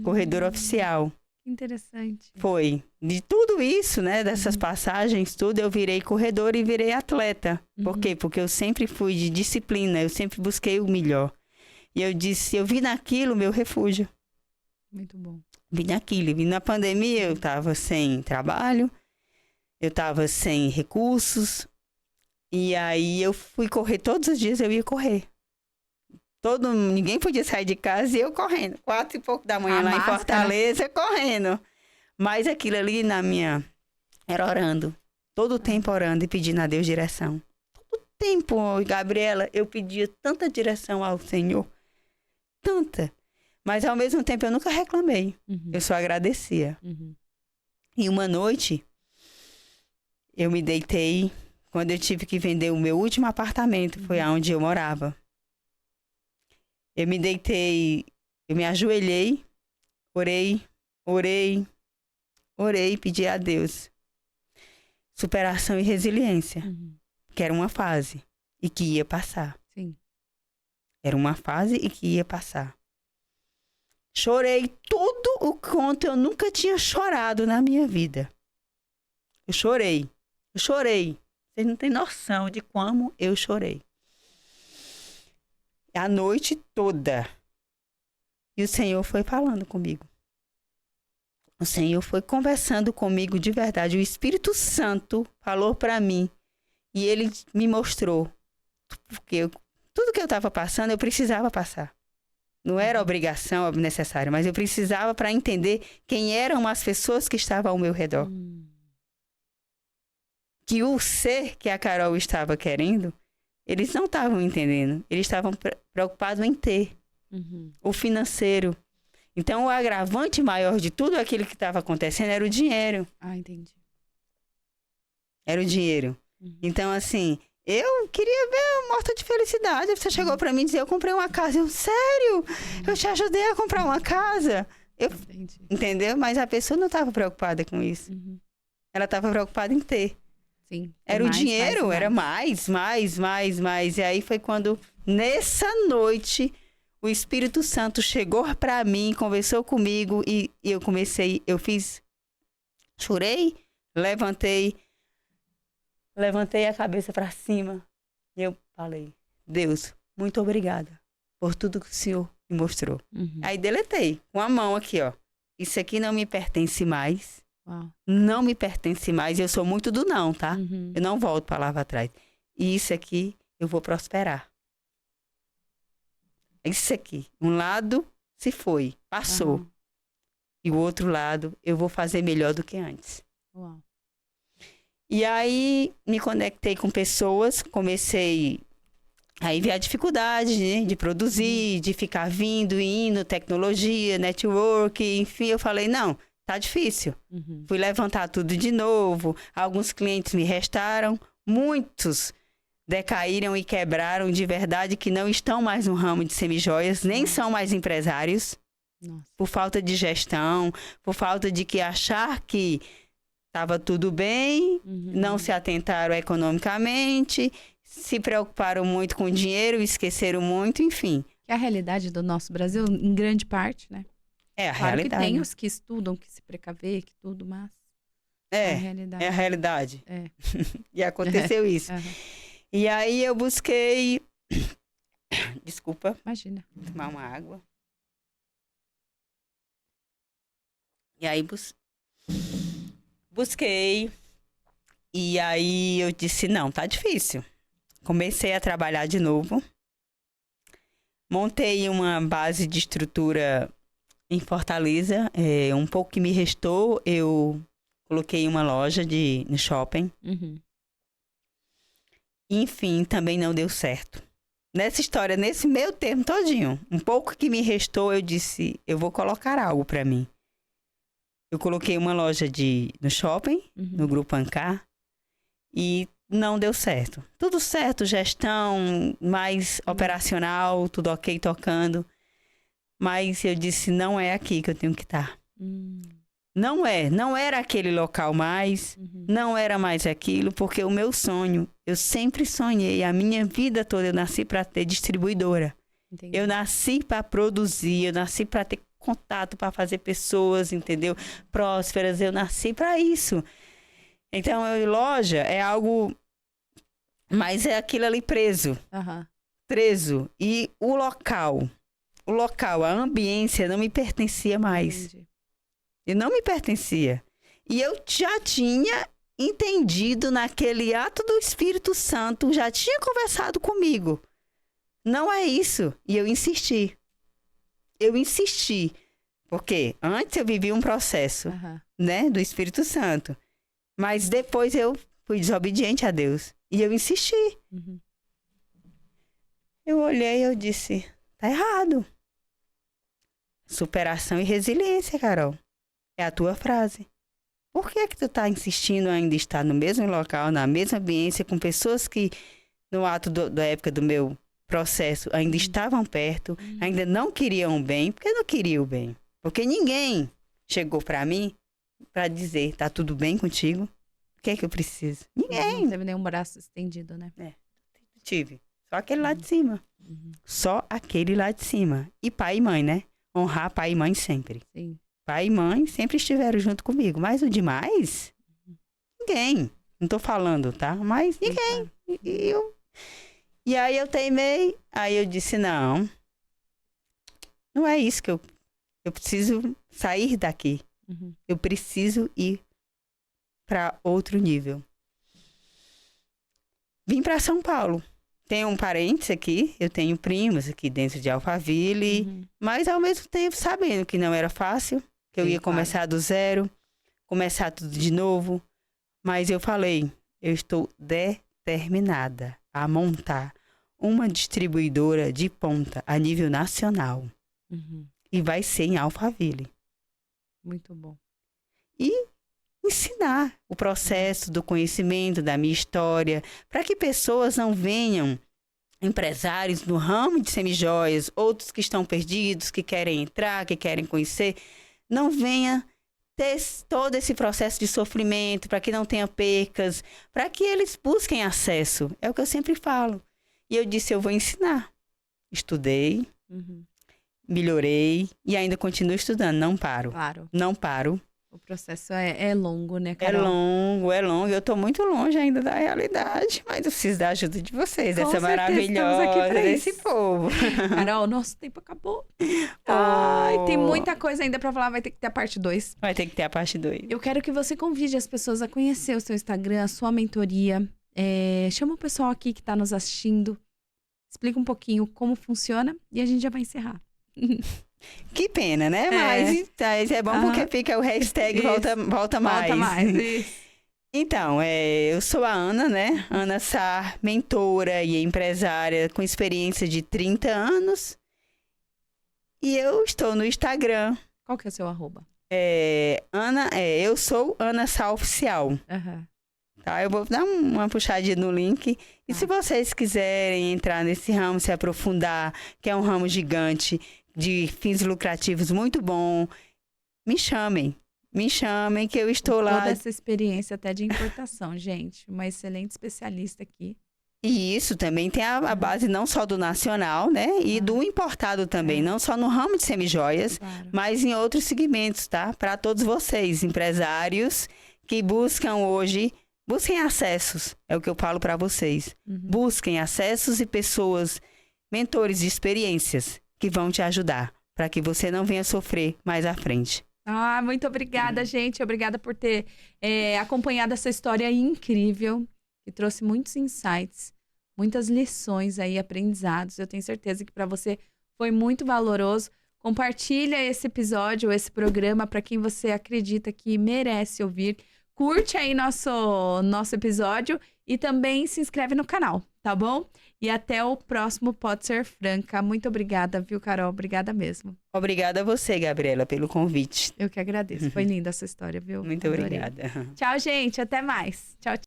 Corredora oficial. Interessante. Foi. De tudo isso, né? Dessas passagens, tudo, eu virei corredora e virei atleta. Por quê? Porque eu sempre fui de disciplina, eu sempre busquei o melhor. E eu disse, eu vi naquilo meu refúgio. Muito bom. Vi naquilo. Vi na pandemia, eu estava sem trabalho, eu estava sem recursos. E aí eu fui correr todos os dias, eu ia correr. Ninguém podia sair de casa e eu correndo. 4 e pouco da manhã lá em Fortaleza, correndo. Mas aquilo ali era orando. Todo o tempo orando e pedindo a Deus direção. Todo o tempo, Gabriela, eu pedia tanta direção ao Senhor. Tanta. Mas ao mesmo tempo eu nunca reclamei. Eu só agradecia. E uma noite, eu me deitei. Quando eu tive que vender o meu último apartamento, foi aonde eu morava. Eu me deitei, eu me ajoelhei, orei, pedi a Deus superação e resiliência, que era uma fase e que ia passar. Sim. Era uma fase e que ia passar. Chorei tudo o quanto eu nunca tinha chorado na minha vida. Eu chorei. Vocês não têm noção de como eu chorei. A noite toda. E o Senhor foi falando comigo. O Senhor foi conversando comigo de verdade. O Espírito Santo falou para mim. E Ele me mostrou. Porque tudo que eu estava passando, eu precisava passar. Não era obrigação, necessário, mas eu precisava para entender quem eram as pessoas que estavam ao meu redor. Que o ser que a Carol estava querendo, eles não estavam entendendo. Eles estavam preocupados em ter o financeiro. Então, o agravante maior de tudo aquilo que estava acontecendo era o dinheiro. Ah, entendi. Era o dinheiro. Então, assim, eu queria ver morta de felicidade. Você chegou para mim e disse, eu comprei uma casa. Eu, sério? Eu te ajudei a comprar uma casa? Entendeu? Mas a pessoa não estava preocupada com isso. Ela estava preocupada em ter. Sim. Era mais, o dinheiro, era mais. E aí foi quando, nessa noite, o Espírito Santo chegou para mim, conversou comigo e eu chorei, levantei a cabeça para cima e eu falei, Deus, muito obrigada por tudo que o Senhor me mostrou. Aí deletei, com a mão aqui, ó. Isso aqui não me pertence mais. Não me pertence mais. Eu sou muito do não, tá? Eu não volto para lá para trás. E isso aqui, eu vou prosperar. Isso aqui. Um lado se foi, passou. E o outro lado, eu vou fazer melhor do que antes. E aí, me conectei com pessoas, comecei Aí veio a dificuldade, né, de produzir, de ficar vindo e indo, tecnologia, network, enfim. Eu falei, não, tá difícil. Fui levantar tudo de novo. Alguns clientes me restaram. Muitos decaíram e quebraram de verdade, que não estão mais no ramo de semijoias, nem são mais empresários. Nossa. Por falta de gestão, por falta de que achar que estava tudo bem, não se atentaram economicamente, se preocuparam muito com o dinheiro, esqueceram muito, enfim. Que é a realidade do nosso Brasil, em grande parte, né? É a claro realidade. Que tem os que estudam, que se precaver, que tudo, mas é a realidade. É a realidade. É. E aconteceu isso. E aí eu busquei... Desculpa. Imagina. Vou tomar uma água. E aí busquei. E aí eu disse, não, tá difícil. Comecei a trabalhar de novo. Montei uma base de estrutura em Fortaleza. Um pouco que me restou, eu coloquei uma loja no shopping. Enfim, também não deu certo. Nessa história, nesse meio termo todinho, um pouco que me restou, eu disse, eu vou colocar algo para mim. Eu coloquei uma loja no shopping, no Grupo Ancar, e não deu certo. Tudo certo, gestão, mais operacional, tudo ok, tocando. Mas eu disse, não é aqui que eu tenho que estar. Não era aquele local mais, não era mais aquilo, porque o meu sonho, eu sempre sonhei, a minha vida toda eu nasci para ter distribuidora. Entendi. Eu nasci para produzir, eu nasci para ter contato, para fazer pessoas, entendeu? Prósperas, eu nasci para isso. Então, loja é algo, mas é aquilo ali preso. Preso. E o local, a ambiência não me pertencia mais. Entendi. Eu não me pertencia. E eu já tinha entendido naquele ato do Espírito Santo, já tinha conversado comigo. Não é isso. E eu insisti. Porque antes eu vivi um processo, né, do Espírito Santo. Mas depois eu fui desobediente a Deus. E eu insisti. Eu olhei e eu disse, tá errado. Superação e resiliência, Carol. É a tua frase. Por que tu tá insistindo ainda em estar no mesmo local, na mesma ambiência, com pessoas que, no ato da época do meu processo, ainda estavam perto, ainda não queriam o bem? Porque não queriam o bem. Porque ninguém chegou para mim para dizer, tá tudo bem contigo? O que é que eu preciso? Ninguém. Não teve nenhum braço estendido, né? Tive. Só aquele lá de cima. Só aquele lá de cima. E pai e mãe, né? Honrar pai e mãe sempre. Sim. Pai e mãe sempre estiveram junto comigo. Mas o demais, ninguém. Não tô falando, tá? Mas ninguém. E aí eu teimei. Aí eu disse, não é isso que eu preciso sair daqui. Eu preciso ir para outro nível. Vim para São Paulo. Tenho um parente aqui, eu tenho primos aqui dentro de Alphaville, mas ao mesmo tempo sabendo que não era fácil, que eu ia começar do zero, começar tudo de novo. Mas eu falei, eu estou determinada a montar uma distribuidora de ponta a nível nacional. E vai ser em Alphaville. Muito bom. E ensinar o processo do conhecimento, da minha história, para que pessoas não venham, empresários no ramo de semijoias, outros que estão perdidos, que querem entrar, que querem conhecer, não venha ter todo esse processo de sofrimento, para que não tenha percas, para que eles busquem acesso. É o que eu sempre falo. E eu disse, eu vou ensinar. Estudei, melhorei e ainda continuo estudando, não paro. Claro. Não paro. O processo é longo, né, Carol? É longo. Eu tô muito longe ainda da realidade, mas eu preciso da ajuda de vocês, Com dessa certeza, maravilhosa, desse povo. Carol, nosso tempo acabou. Ai, tem muita coisa ainda pra falar, vai ter que ter a parte 2. Vai ter que ter a parte 2. Eu quero que você convide as pessoas a conhecer o seu Instagram, a sua mentoria. Chama o pessoal aqui que tá nos assistindo, explica um pouquinho como funciona e a gente já vai encerrar. Que pena, né? Mas é bom porque fica o hashtag volta mais. Volta mais, isso. Então, eu sou a Ana, né? Ana Sá, mentora e empresária com experiência de 30 anos. E eu estou no Instagram. Qual que é o seu arroba? Eu sou Ana Sá Oficial. Uhum. Tá? Eu vou dar uma puxadinha no link. E se vocês quiserem entrar nesse ramo, se aprofundar, que é um ramo gigante, de fins lucrativos muito bom, me chamem. Me chamem que eu estou lá. Toda essa experiência até de importação, gente. Uma excelente especialista aqui. E isso também tem a base não só do nacional, né? E do importado também. Não só no ramo de semijoias, mas em outros segmentos, tá? Para todos vocês, empresários que buscam hoje, busquem acessos. É o que eu falo para vocês. Busquem acessos e pessoas, mentores de experiências que vão te ajudar para que você não venha sofrer mais à frente. Muito obrigada, gente. Obrigada por ter acompanhado essa história incrível, que trouxe muitos insights, muitas lições aí, aprendizados. Eu tenho certeza que para você foi muito valoroso. Compartilha esse episódio, esse programa para quem você acredita que merece ouvir. Curte aí nosso episódio e também se inscreve no canal, tá bom? E até o próximo Pode Ser Franca. Muito obrigada, viu, Carol? Obrigada mesmo. Obrigada a você, Gabriela, pelo convite. Eu que agradeço. Foi linda essa história, viu? Muito obrigada. Tchau, gente. Até mais. Tchau, tchau.